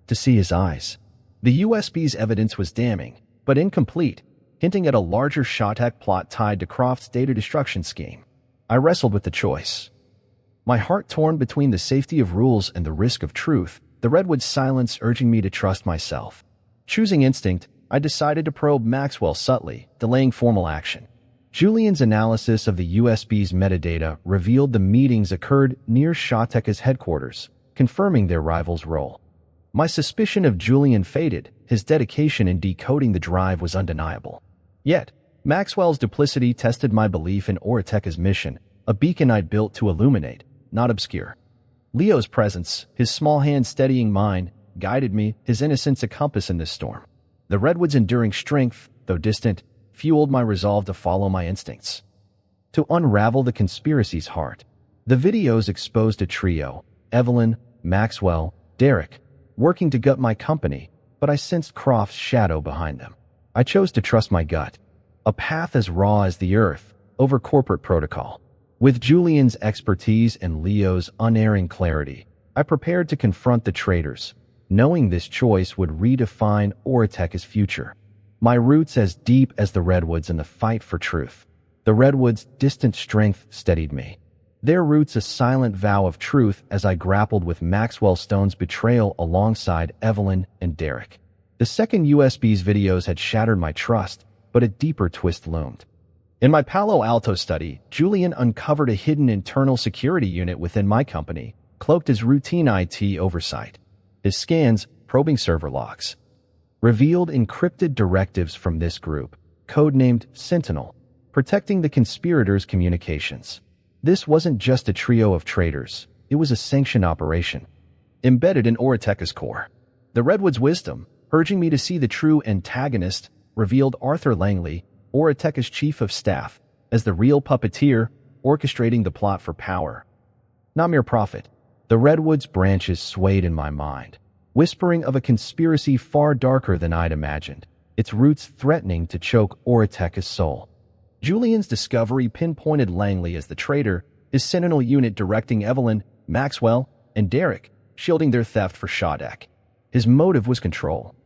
To see his eyes. The USB's evidence was damning, but incomplete, hinting at a larger AuraTech plot tied to Croft's data destruction scheme. I wrestled with the choice. My heart torn between the safety of rules and the risk of truth, the redwood's silence urging me to trust myself. Choosing instinct, I decided to probe Maxwell subtly, delaying formal action. Julian's analysis of the USB's metadata revealed the meetings occurred near AuraTech's headquarters, confirming their rival's role. My suspicion of Julian faded, his dedication in decoding the drive was undeniable. Yet, Maxwell's duplicity tested my belief in AuraTech's mission, a beacon I'd built to illuminate, not obscure. Leo's presence, his small hand steadying mine, guided me, his innocence a compass in this storm. The redwood's enduring strength, though distant, fueled my resolve to follow my instincts. To unravel the conspiracy's heart, the videos exposed a trio, Evelyn, Maxwell, Derek, working to gut my company, but I sensed Croft's shadow behind them. I chose to trust my gut, a path as raw as the earth, over corporate protocol. With Julian's expertise and Leo's unerring clarity, I prepared to confront the traitors, knowing this choice would redefine AuraTech's future. My roots as deep as the redwoods in the fight for truth. The redwoods' distant strength steadied me. Their roots a silent vow of truth as I grappled with Maxwell Stone's betrayal alongside Evelyn and Derek. The second USB's videos had shattered my trust, but a deeper twist loomed. In my Palo Alto study, Julian uncovered a hidden internal security unit within my company, cloaked as routine IT oversight. His scans, probing server logs, revealed encrypted directives from this group, codenamed Sentinel, protecting the conspirators' communications. This wasn't just a trio of traitors, it was a sanctioned operation, embedded in AuraTech's core. The Redwood's wisdom, urging me to see the true antagonist, revealed Arthur Langley, AuraTech's chief of staff, as the real puppeteer, orchestrating the plot for power, not mere profit. The Redwood's branches swayed in my mind, whispering of a conspiracy far darker than I'd imagined, its roots threatening to choke AuraTech's soul. Julian's discovery pinpointed Langley as the traitor, his Sentinel unit directing Evelyn, Maxwell, and Derek, shielding their theft for Shadek. His motive was control,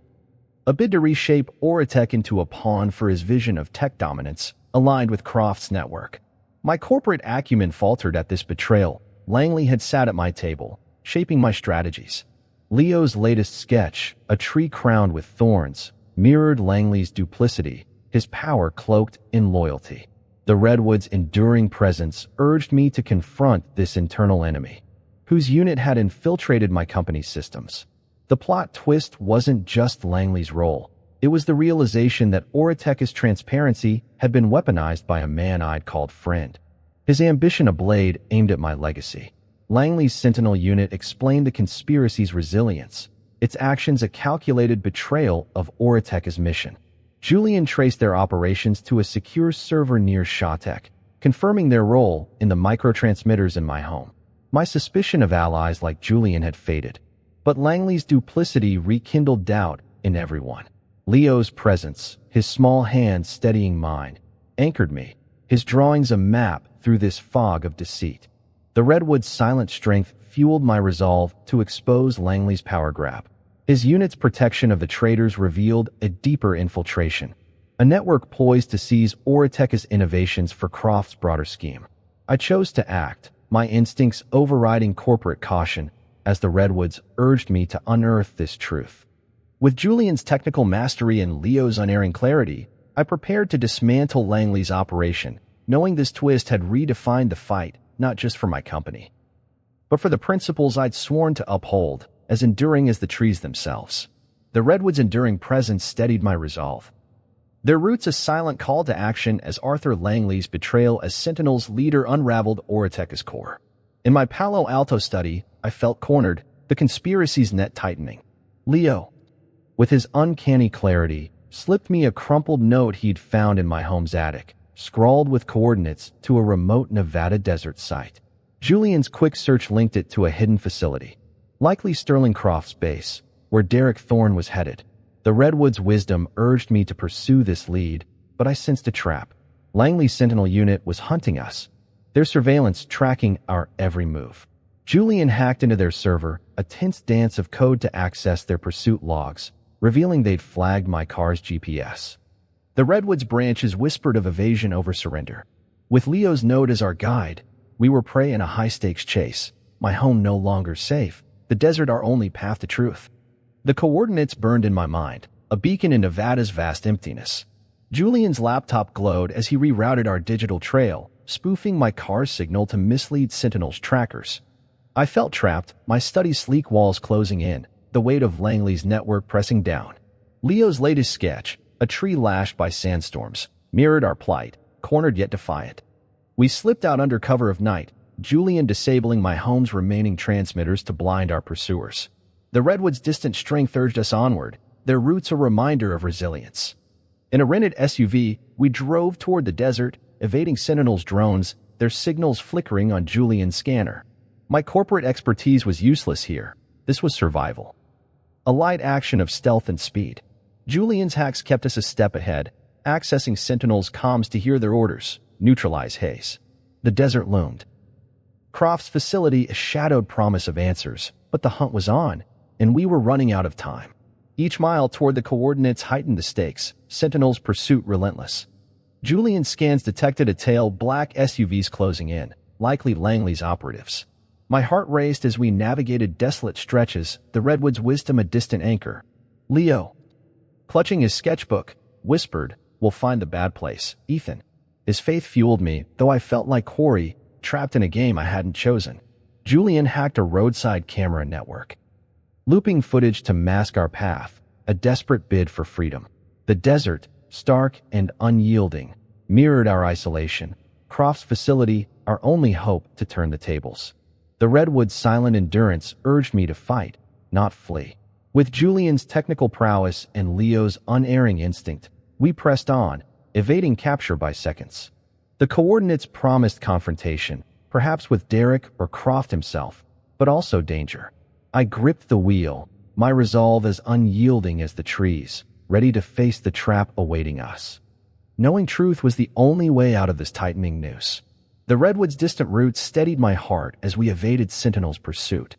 a bid to reshape AuraTech into a pawn for his vision of tech dominance, aligned with Croft's network. My corporate acumen faltered at this betrayal. Langley had sat at my table, shaping my strategies. Leo's latest sketch, a tree crowned with thorns, mirrored Langley's duplicity, his power cloaked in loyalty. The Redwood's enduring presence urged me to confront this internal enemy, whose unit had infiltrated my company's systems. The plot twist wasn't just Langley's role. It was the realization that AuraTech's transparency had been weaponized by a man I'd called friend. His ambition a blade aimed at my legacy. Langley's Sentinel unit explained the conspiracy's resilience, its actions a calculated betrayal of AuraTech's mission. Julian traced their operations to a secure server near Shadek, confirming their role in the microtransmitters in my home. My suspicion of allies like Julian had faded, but Langley's duplicity rekindled doubt in everyone. Leo's presence, his small hand steadying mine, anchored me, his drawings a map through this fog of deceit. The Redwood's silent strength fueled my resolve to expose Langley's power grab. His unit's protection of the traitors revealed a deeper infiltration, a network poised to seize AuraTech's innovations for Croft's broader scheme. I chose to act, my instincts overriding corporate caution, as the Redwoods urged me to unearth this truth. With Julian's technical mastery and Leo's unerring clarity, I prepared to dismantle Langley's operation, knowing this twist had redefined the fight, not just for my company, but for the principles I'd sworn to uphold, as enduring as the trees themselves. The Redwood's enduring presence steadied my resolve. Their roots a silent call to action as Arthur Langley's betrayal as Sentinel's leader unraveled AuraTech's core. In my Palo Alto study, I felt cornered, the conspiracy's net tightening. Leo, with his uncanny clarity, slipped me a crumpled note he'd found in my home's attic, scrawled with coordinates to a remote Nevada desert site. Julian's quick search linked it to a hidden facility, likely Sterling Croft's base, where Derek Thorne was headed. The Redwood's wisdom urged me to pursue this lead, but I sensed a trap. Langley's Sentinel unit was hunting us, their surveillance tracking our every move. Julian hacked into their server, a tense dance of code to access their pursuit logs, revealing they'd flagged my car's GPS. The Redwood's branches whispered of evasion over surrender. With Leo's note as our guide, we were prey in a high-stakes chase. My home no longer safe, the desert our only path to truth. The coordinates burned in my mind, a beacon in Nevada's vast emptiness. Julian's laptop glowed as he rerouted our digital trail, spoofing my car's signal to mislead Sentinel's trackers. I felt trapped, my study's sleek walls closing in, the weight of Langley's network pressing down. Leo's latest sketch, a tree lashed by sandstorms, mirrored our plight, cornered yet defiant. We slipped out under cover of night, Julian disabling my home's remaining transmitters to blind our pursuers. The Redwood's distant strength urged us onward, their roots a reminder of resilience. In a rented SUV, we drove toward the desert, evading Sentinel's drones, their signals flickering on Julian's scanner. My corporate expertise was useless here. This was survival. A light action of stealth and speed. Julian's hacks kept us a step ahead, accessing Sentinel's comms to hear their orders, neutralize haze. The desert loomed. Croft's facility a shadowed promise of answers, but the hunt was on, and we were running out of time. Each mile toward the coordinates heightened the stakes, Sentinel's pursuit relentless. Julian's scans detected a tail black SUVs closing in, likely Langley's operatives. My heart raced as we navigated desolate stretches, the redwoods wisdom a distant anchor. Leo, clutching his sketchbook, whispered, "We'll find the bad place, Ethan." His faith fueled me, though I felt like Corey, trapped in a game I hadn't chosen. Julian hacked a roadside camera network, looping footage to mask our path, a desperate bid for freedom. The desert, stark and unyielding, mirrored our isolation. Croft's facility, our only hope to turn the tables. The redwood's silent endurance urged me to fight, not flee. With Julian's technical prowess and Leo's unerring instinct, we pressed on, evading capture by seconds. The coordinates promised confrontation, perhaps with Derek or Croft himself, but also danger. I gripped the wheel, my resolve as unyielding as the trees, ready to face the trap awaiting us. Knowing truth was the only way out of this tightening noose. The redwood's distant roots steadied my heart as we evaded Sentinel's pursuit.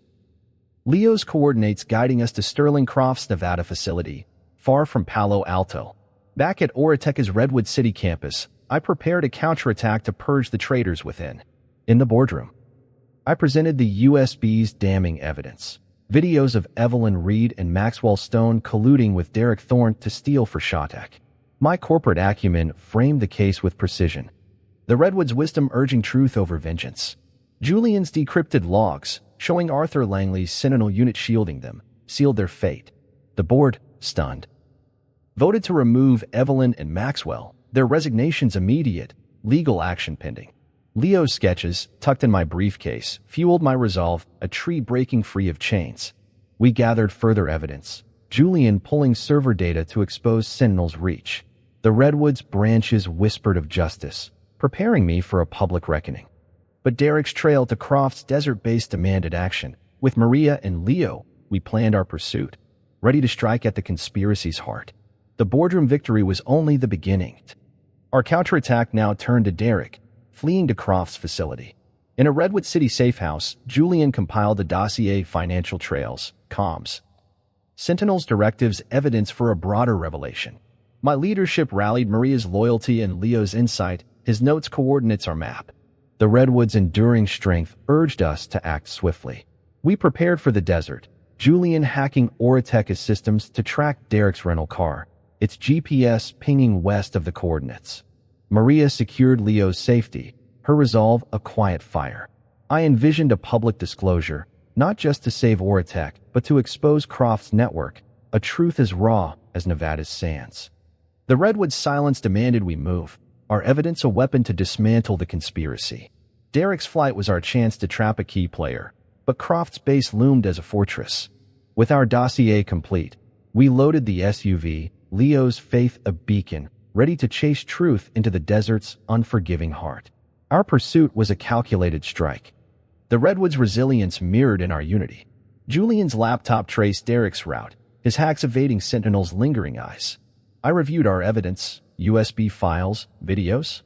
Leo's coordinates guiding us to Sterling Croft's Nevada facility, far from Palo Alto. Back at AuraTech's Redwood City campus, I prepared a counterattack to purge the traitors within. In the boardroom, I presented the USB's damning evidence. Videos of Evelyn Reed and Maxwell Stone colluding with Derek Thorne to steal for ShawTech. My corporate acumen framed the case with precision. The Redwood's wisdom urging truth over vengeance. Julian's decrypted logs, showing Arthur Langley's Sentinel unit shielding them, sealed their fate. The board, stunned, voted to remove Evelyn and Maxwell, their resignations immediate, legal action pending. Leo's sketches, tucked in my briefcase, fueled my resolve, a tree breaking free of chains. We gathered further evidence, Julian pulling server data to expose Sentinel's reach. The Redwood's branches whispered of justice, preparing me for a public reckoning. But Derek's trail to Croft's desert base demanded action. With Maria and Leo, we planned our pursuit, ready to strike at the conspiracy's heart. The boardroom victory was only the beginning. Our counterattack now turned to Derek, fleeing to Croft's facility. In a Redwood City safe house, Julian compiled a dossier, financial trails, comms, Sentinel's directives, evidence for a broader revelation. My leadership rallied Maria's loyalty and Leo's insight, his notes coordinates our map. The Redwood's enduring strength urged us to act swiftly. We prepared for the desert, Julian hacking AuraTech's systems to track Derek's rental car, its GPS pinging west of the coordinates. Maria secured Leo's safety, her resolve a quiet fire. I envisioned a public disclosure, not just to save AuraTech, but to expose Croft's network, a truth as raw as Nevada's sands. The Redwood's silence demanded we move, our evidence a weapon to dismantle the conspiracy. Derek's flight was our chance to trap a key player, but Croft's base loomed as a fortress. With our dossier complete, we loaded the SUV, Leo's faith a beacon, ready to chase truth into the desert's unforgiving heart. Our pursuit was a calculated strike. The Redwood's resilience mirrored in our unity. Julian's laptop traced Derek's route, his hacks evading Sentinel's lingering eyes. I reviewed our evidence, USB files, videos,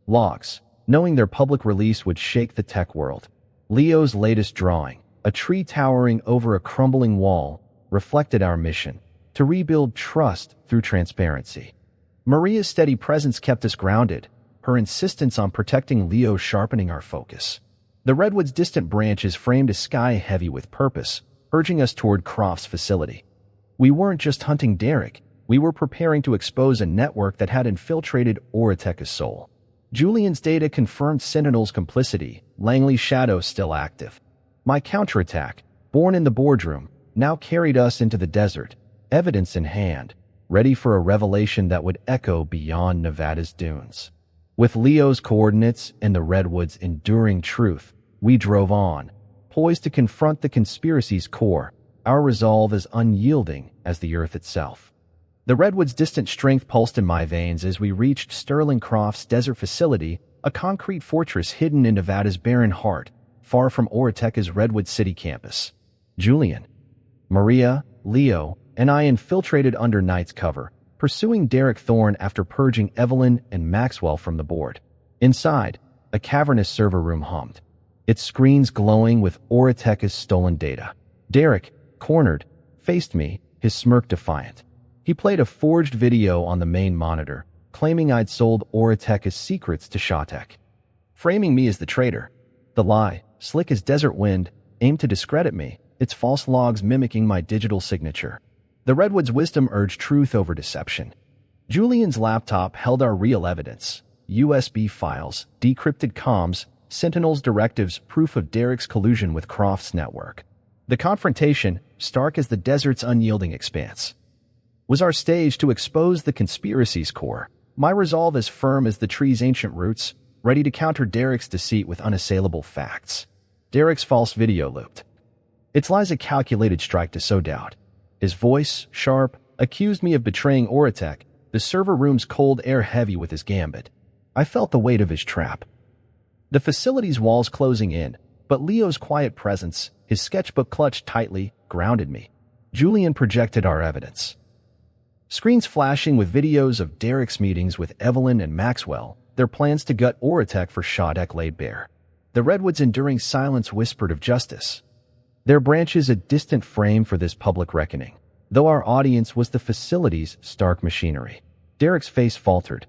logs, knowing their public release would shake the tech world. Leo's latest drawing, a tree towering over a crumbling wall, reflected our mission to rebuild trust through transparency. Maria's steady presence kept us grounded, her insistence on protecting Leo sharpening our focus. The Redwood's distant branches framed a sky heavy with purpose, urging us toward Croft's facility. We weren't just hunting Derek, we were preparing to expose a network that had infiltrated AuraTech's soul. Julian's data confirmed Sentinel's complicity, Langley's shadow still active. My counterattack, born in the boardroom, now carried us into the desert, evidence in hand, ready for a revelation that would echo beyond Nevada's dunes. With Leo's coordinates and the Redwood's enduring truth, we drove on, poised to confront the conspiracy's core, our resolve as unyielding as the earth itself. The redwood's distant strength pulsed in my veins as we reached Sterling Croft's desert facility, a concrete fortress hidden in Nevada's barren heart, far from AuraTech's Redwood City campus. Julian, Maria, Leo, and I infiltrated under night's cover, pursuing Derek Thorne after purging Evelyn and Maxwell from the board. Inside, a cavernous server room hummed, its screens glowing with AuraTech's stolen data. Derek, cornered, faced me, his smirk defiant. He played a forged video on the main monitor, claiming I'd sold AuraTech's secrets to ShawTech, framing me as the traitor. The lie, slick as desert wind, aimed to discredit me, its false logs mimicking my digital signature. The Redwood's wisdom urged truth over deception. Julian's laptop held our real evidence: USB files, decrypted comms, Sentinel's directives, proof of Derek's collusion with Croft's network. The confrontation, stark as the desert's unyielding expanse, was our stage to expose the conspiracy's core. My resolve as firm as the tree's ancient roots, ready to counter Derek's deceit with unassailable facts. Derek's false video looped. Its lies a calculated strike to sow doubt. His voice, sharp, accused me of betraying AuraTech, the server room's cold air heavy with his gambit. I felt the weight of his trap. The facility's walls closing in, but Leo's quiet presence, his sketchbook clutched tightly, grounded me. Julian projected our evidence. Screens flashing with videos of Derek's meetings with Evelyn and Maxwell, their plans to gut AuraTech for ShawTech laid bare. The Redwood's enduring silence whispered of justice. Their branches a distant frame for this public reckoning, though our audience was the facility's stark machinery. Derek's face faltered,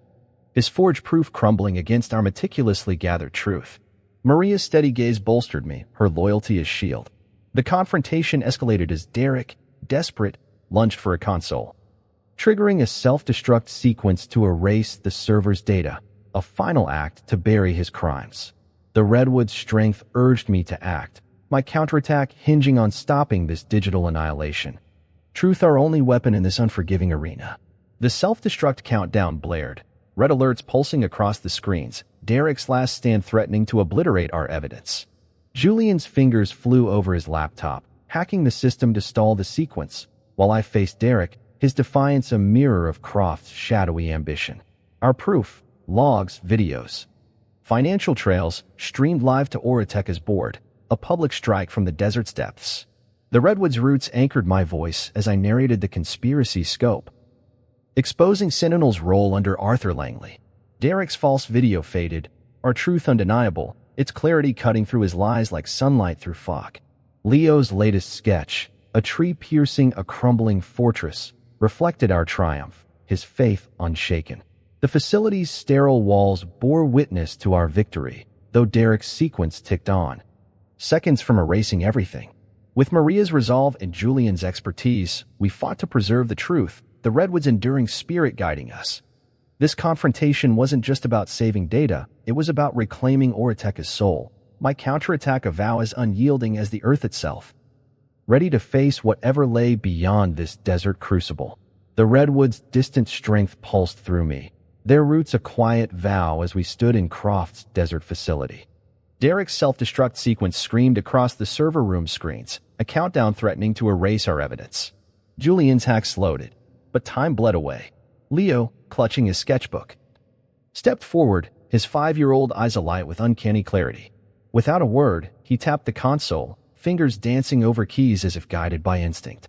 his forged proof crumbling against our meticulously gathered truth. Maria's steady gaze bolstered me, her loyalty as shield. The confrontation escalated as Derek, desperate, lunged for a console, triggering a self-destruct sequence to erase the server's data, a final act to bury his crimes. The Redwood's strength urged me to act, my counterattack hinging on stopping this digital annihilation. Truth our only weapon in this unforgiving arena. The self-destruct countdown blared, red alerts pulsing across the screens, Derek's last stand threatening to obliterate our evidence. Julian's fingers flew over his laptop, hacking the system to stall the sequence, while I faced Derek, his defiance a mirror of Croft's shadowy ambition. Our proof, logs, videos, financial trails, streamed live to AuraTech's board, a public strike from the desert's depths. The Redwood's roots anchored my voice as I narrated the conspiracy's scope, exposing Sentinel's role under Arthur Langley. Derek's false video faded, our truth undeniable, its clarity cutting through his lies like sunlight through fog. Leo's latest sketch, a tree piercing a crumbling fortress, reflected our triumph, his faith unshaken. The facility's sterile walls bore witness to our victory, though Derek's sequence ticked on, seconds from erasing everything. With Maria's resolve and Julian's expertise, we fought to preserve the truth, the Redwood's enduring spirit guiding us. This confrontation wasn't just about saving data, it was about reclaiming AuraTech's soul, my counterattack a vow as unyielding as the earth itself, ready to face whatever lay beyond this desert crucible. The Redwood's distant strength pulsed through me, their roots a quiet vow as we stood in Croft's desert facility. Derek's self-destruct sequence screamed across the server room screens, a countdown threatening to erase our evidence. Julian's hack slowed it, but time bled away. Leo, clutching his sketchbook, stepped forward, his 5-year-old eyes alight with uncanny clarity. Without a word, he tapped the console, fingers dancing over keys as if guided by instinct.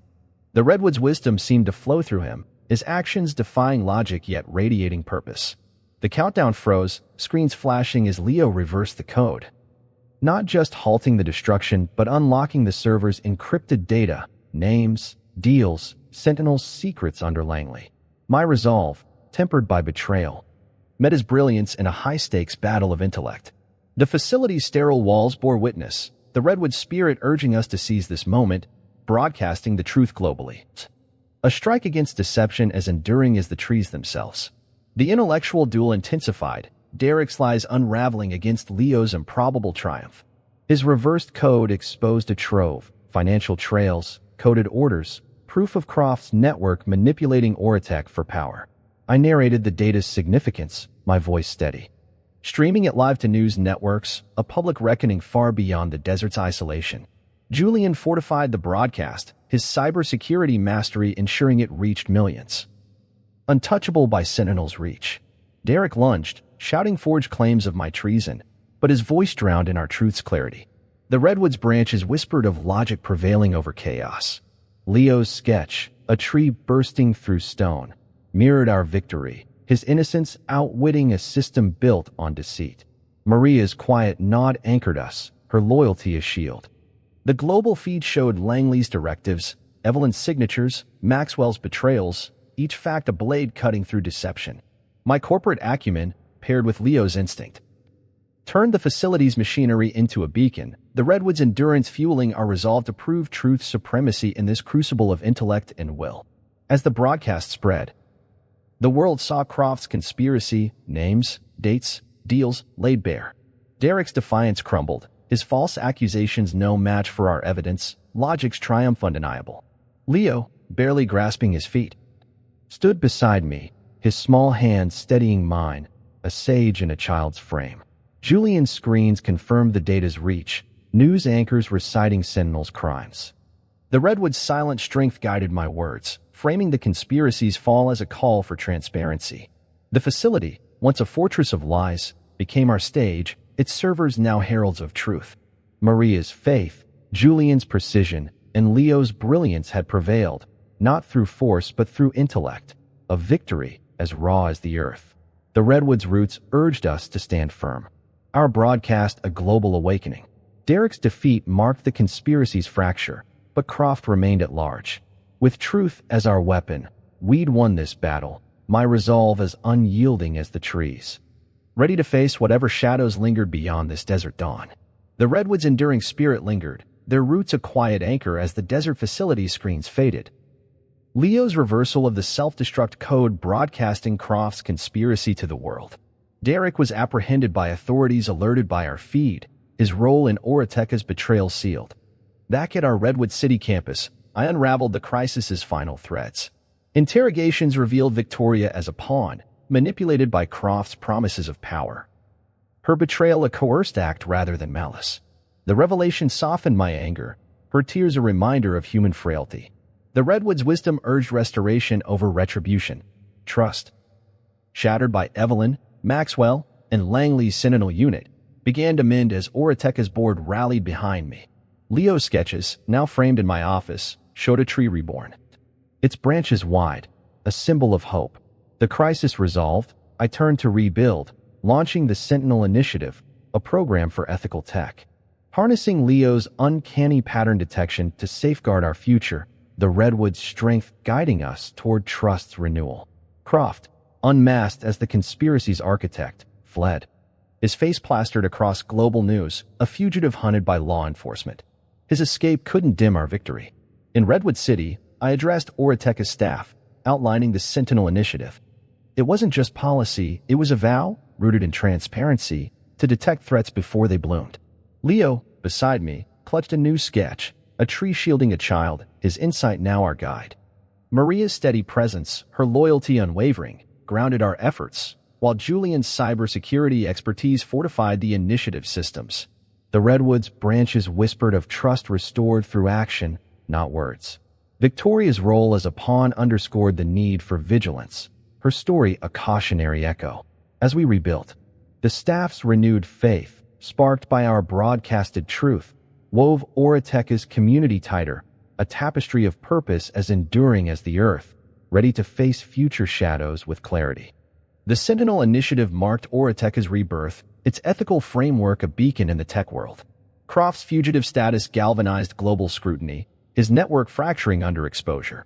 The Redwood's wisdom seemed to flow through him, his actions defying logic yet radiating purpose. The countdown froze, screens flashing as Leo reversed the code, not just halting the destruction but unlocking the server's encrypted data, names, deals, Sentinel's secrets under Langley. My resolve, tempered by betrayal, met his brilliance in a high-stakes battle of intellect. The facility's sterile walls bore witness, the Redwood spirit urging us to seize this moment, broadcasting the truth globally. A strike against deception as enduring as the trees themselves. The intellectual duel intensified, Derek's lies unraveling against Leo's improbable triumph. His reversed code exposed a trove, financial trails, coded orders, proof of Croft's network manipulating AuraTech for power. I narrated the data's significance, my voice steady, streaming it live to news networks, a public reckoning far beyond the desert's isolation. Julian fortified the broadcast, his cybersecurity mastery ensuring it reached millions. Untouchable by Sentinel's reach, Derek lunged, shouting forged claims of my treason, but his voice drowned in our truth's clarity. The redwood's branches whispered of logic prevailing over chaos. Leo's sketch, a tree bursting through stone, mirrored our victory, his innocence outwitting a system built on deceit. Maria's quiet nod anchored us, her loyalty a shield. The global feed showed Langley's directives, Evelyn's signatures, Maxwell's betrayals, each fact a blade cutting through deception. My corporate acumen, paired with Leo's instinct, turned the facility's machinery into a beacon, the redwood's endurance fueling our resolve to prove truth's supremacy in this crucible of intellect and will. As the broadcast spread, the world saw Croft's conspiracy, names, dates, deals laid bare. Derek's defiance crumbled, his false accusations no match for our evidence, logic's triumph undeniable. Leo, barely grasping his feet, stood beside me, his small hand steadying mine, a sage in a child's frame. Julian's screens confirmed the data's reach, news anchors reciting Sentinel's crimes. The redwood's silent strength guided my words, framing the conspiracy's fall as a call for transparency. The facility, once a fortress of lies, became our stage, its servers now heralds of truth. Maria's faith, Julian's precision, and Leo's brilliance had prevailed, not through force but through intellect, a victory as raw as the earth. The redwood's roots urged us to stand firm. Our broadcast a global awakening. Derek's defeat marked the conspiracy's fracture, but Croft remained at large. With truth as our weapon, we'd won this battle, my resolve as unyielding as the trees, ready to face whatever shadows lingered beyond this desert dawn. The redwood's enduring spirit lingered, their roots a quiet anchor as the desert facility screens faded. Leo's reversal of the self-destruct code broadcasting Croft's conspiracy to the world. Derek was apprehended by authorities alerted by our feed, his role in AuraTech's betrayal sealed. Back at our Redwood City campus, I unraveled the crisis's final threads. Interrogations revealed Victoria as a pawn, manipulated by Croft's promises of power. Her betrayal a coerced act rather than malice. The revelation softened my anger, her tears a reminder of human frailty. The Redwood's wisdom urged restoration over retribution. Trust, shattered by Evelyn, Maxwell, and Langley's Sentinel unit, began to mend as AuraTech's board rallied behind me. Leo's sketches, now framed in my office, showed a tree reborn, its branches wide, a symbol of hope. The crisis resolved, I turned to rebuild, launching the Sentinel Initiative, a program for ethical tech. Harnessing Leo's uncanny pattern detection to safeguard our future, the Redwood's strength guiding us toward trust's renewal. Croft, unmasked as the conspiracy's architect, fled. His face plastered across global news, a fugitive hunted by law enforcement. His escape couldn't dim our victory. In Redwood City, I addressed AuraTech's staff, outlining the Sentinel Initiative. It wasn't just policy, it was a vow, rooted in transparency, to detect threats before they bloomed. Leo, beside me, clutched a new sketch, a tree shielding a child, his insight now our guide. Maria's steady presence, her loyalty unwavering, grounded our efforts, while Julian's cybersecurity expertise fortified the initiative systems. The Redwood's branches whispered of trust restored through action, not words. Victoria's role as a pawn underscored the need for vigilance, her story a cautionary echo. As we rebuilt, the staff's renewed faith, sparked by our broadcasted truth, wove AuraTech's community tighter, a tapestry of purpose as enduring as the earth, ready to face future shadows with clarity. The Sentinel Initiative marked AuraTech's rebirth, its ethical framework a beacon in the tech world. Croft's fugitive status galvanized global scrutiny, his network fracturing under exposure.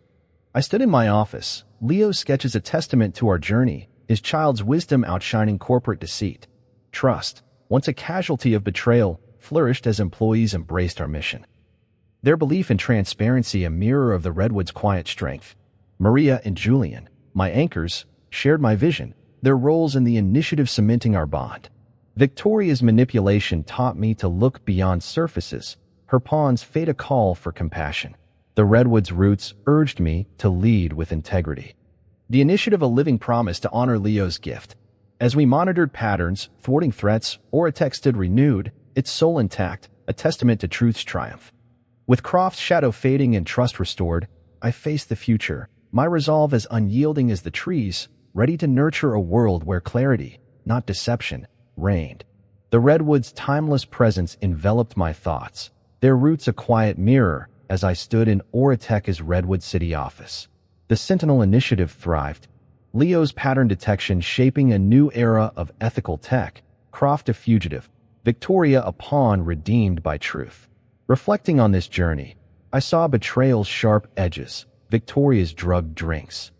I stood in my office, Leo's sketches a testament to our journey, his child's wisdom outshining corporate deceit. Trust, once a casualty of betrayal, flourished as employees embraced our mission. Their belief in transparency a mirror of the Redwood's quiet strength. Maria and Julian, my anchors, shared my vision, their roles in the initiative cementing our bond. Victoria's manipulation taught me to look beyond surfaces, her pawns fade a call for compassion. The Redwood's roots urged me to lead with integrity. The initiative a living promise to honor Leo's gift. As we monitored patterns, thwarting threats, AuraTech stood renewed, its soul intact, a testament to truth's triumph. With Croft's shadow fading and trust restored, I faced the future, my resolve as unyielding as the trees, ready to nurture a world where clarity, not deception, reigned. The redwood's timeless presence enveloped my thoughts, their roots a quiet mirror as I stood in AuraTech's Redwood City office. The Sentinel Initiative thrived, Leo's pattern detection shaping a new era of ethical tech, Croft a fugitive, Victoria a pawn redeemed by truth. Reflecting on this journey, I saw Betrayal's sharp edges, Victoria's drugged drinks,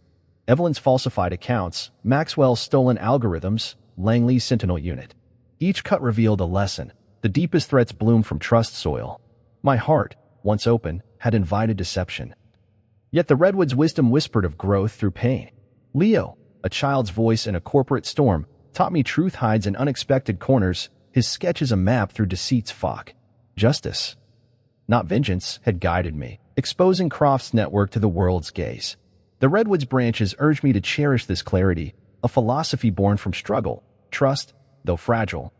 Evelyn's falsified accounts, Maxwell's stolen algorithms, Langley's Sentinel unit. Each cut revealed a lesson. The deepest threats bloom from trust soil. My heart, once open, had invited deception. Yet the redwood's wisdom whispered of growth through pain. Leo, a child's voice in a corporate storm, taught me truth hides in unexpected corners, his sketch is a map through deceit's fog. Justice, not vengeance, had guided me, exposing Croft's network to the world's gaze. The redwood's branches urged me to cherish this clarity, a philosophy born from struggle. Trust, though fragile,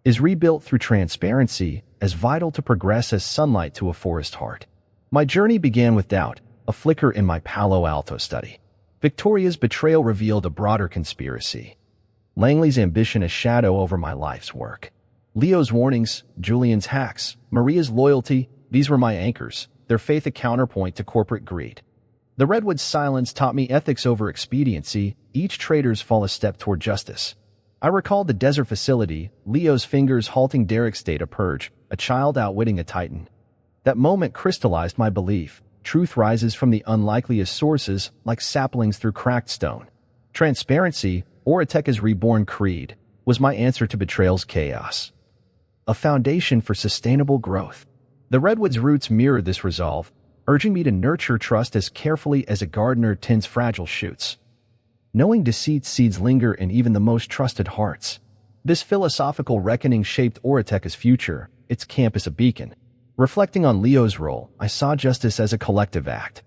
is rebuilt through transparency, as vital to progress as sunlight to a forest heart. My journey began with doubt, a flicker in my Palo Alto study. Victoria's betrayal revealed a broader conspiracy. Langley's ambition a shadow over my life's work. Leo's warnings, Julian's hacks, Maria's loyalty, these were my anchors, their faith a counterpoint to corporate greed. The redwood's silence taught me ethics over expediency, each traitor's fall a step toward justice. I recalled the desert facility, Leo's fingers halting Derek's data purge, a child outwitting a titan. That moment crystallized my belief. Truth rises from the unlikeliest sources, like saplings through cracked stone. Transparency, AuraTech's reborn creed, was my answer to Betrayal's chaos. A foundation for sustainable growth. The redwood's roots mirrored this resolve, urging me to nurture trust as carefully as a gardener tends fragile shoots. Knowing deceit's seeds linger in even the most trusted hearts. This philosophical reckoning shaped AuraTech's future, its campus a beacon. Reflecting on Leo's role, I saw justice as a collective act.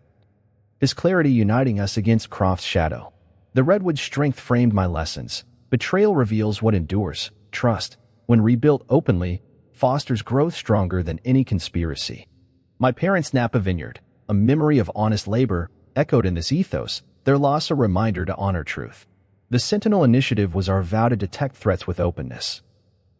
His clarity uniting us against Croft's shadow. The redwood's strength framed my lessons. Betrayal reveals what endures. Trust, when rebuilt openly, fosters growth stronger than any conspiracy. My parents' Napa Vineyard, a memory of honest labor, echoed in this ethos, their loss a reminder to honor truth. The Sentinel Initiative was our vow to detect threats with openness.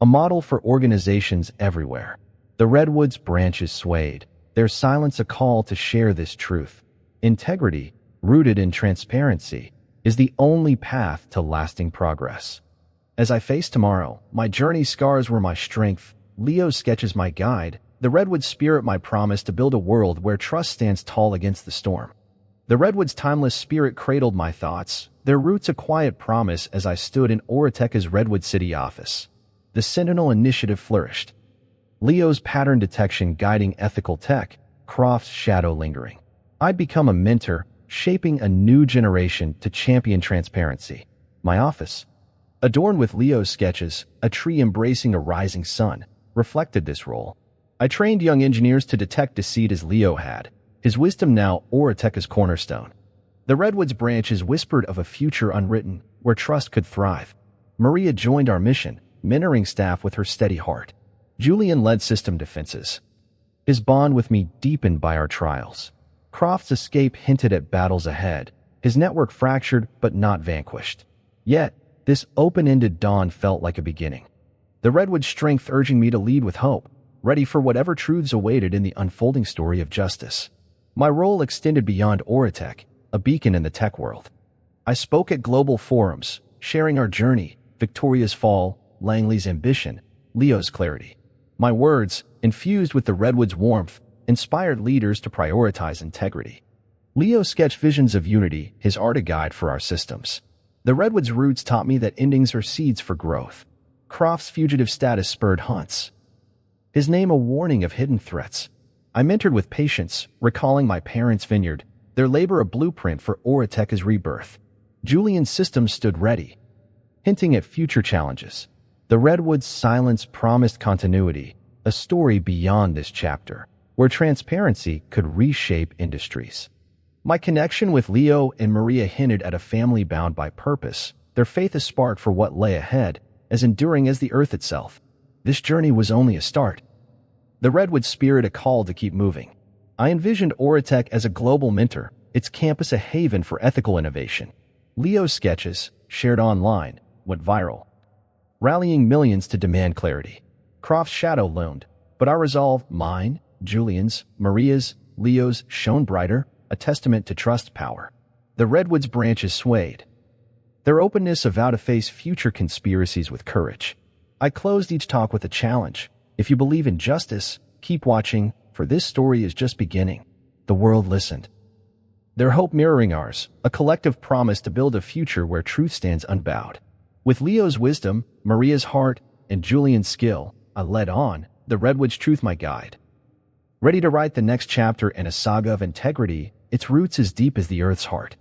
A model for organizations everywhere. The redwood's branches swayed, their silence a call to share this truth. Integrity, rooted in transparency, is the only path to lasting progress. As I face tomorrow, my journey's scars were my strength, Leo's sketches my guide, the redwood's spirit my promise to build a world where trust stands tall against the storm. The redwood's timeless spirit cradled my thoughts, their roots a quiet promise as I stood in AuraTech's Redwood City office. The Sentinel Initiative flourished. Leo's pattern detection guiding ethical tech, Croft's shadow lingering. I'd become a mentor, shaping a new generation to champion transparency. My office, adorned with Leo's sketches, a tree embracing a rising sun, reflected this role. I trained young engineers to detect deceit as Leo had, his wisdom now AuraTech's cornerstone. The redwood's branches whispered of a future unwritten, where trust could thrive. Maria joined our mission, mentoring staff with her steady heart. Julian led system defenses, his bond with me deepened by our trials. Croft's escape hinted at battles ahead, his network fractured but not vanquished. Yet, this open-ended dawn felt like a beginning. The redwood's strength urging me to lead with hope, ready for whatever truths awaited in the unfolding story of justice. My role extended beyond AuraTech, a beacon in the tech world. I spoke at global forums, sharing our journey, Victoria's fall, Langley's ambition, Leo's clarity. My words, infused with the redwood's warmth, inspired leaders to prioritize integrity. Leo sketched visions of unity, his art a guide for our systems. The redwood's roots taught me that endings are seeds for growth. Croft's fugitive status spurred hunts, his name a warning of hidden threats. I mentored with patience, recalling my parents' vineyard, their labor a blueprint for AuraTech's rebirth. Julian's systems stood ready, hinting at future challenges. The redwood's silence promised continuity, a story beyond this chapter, where transparency could reshape industries. My connection with Leo and Maria hinted at a family bound by purpose, their faith a spark for what lay ahead, as enduring as the earth itself. This journey was only a start. The Redwood spirit a call to keep moving. I envisioned AuraTech as a global mentor, its campus a haven for ethical innovation. Leo's sketches, shared online, went viral, rallying millions to demand clarity. Croft's shadow loomed, but our resolve, mine, Julian's, Maria's, Leo's, shone brighter, a testament to trust power. The Redwood's branches swayed, their openness a vow to face future conspiracies with courage. I closed each talk with a challenge. If you believe in justice, keep watching, for this story is just beginning. The world listened, their hope mirroring ours, a collective promise to build a future where truth stands unbowed. With Leo's wisdom, Maria's heart, and Julian's skill, I led on, the Redwood's truth my guide. Ready to write the next chapter in a saga of integrity, its roots as deep as the earth's heart.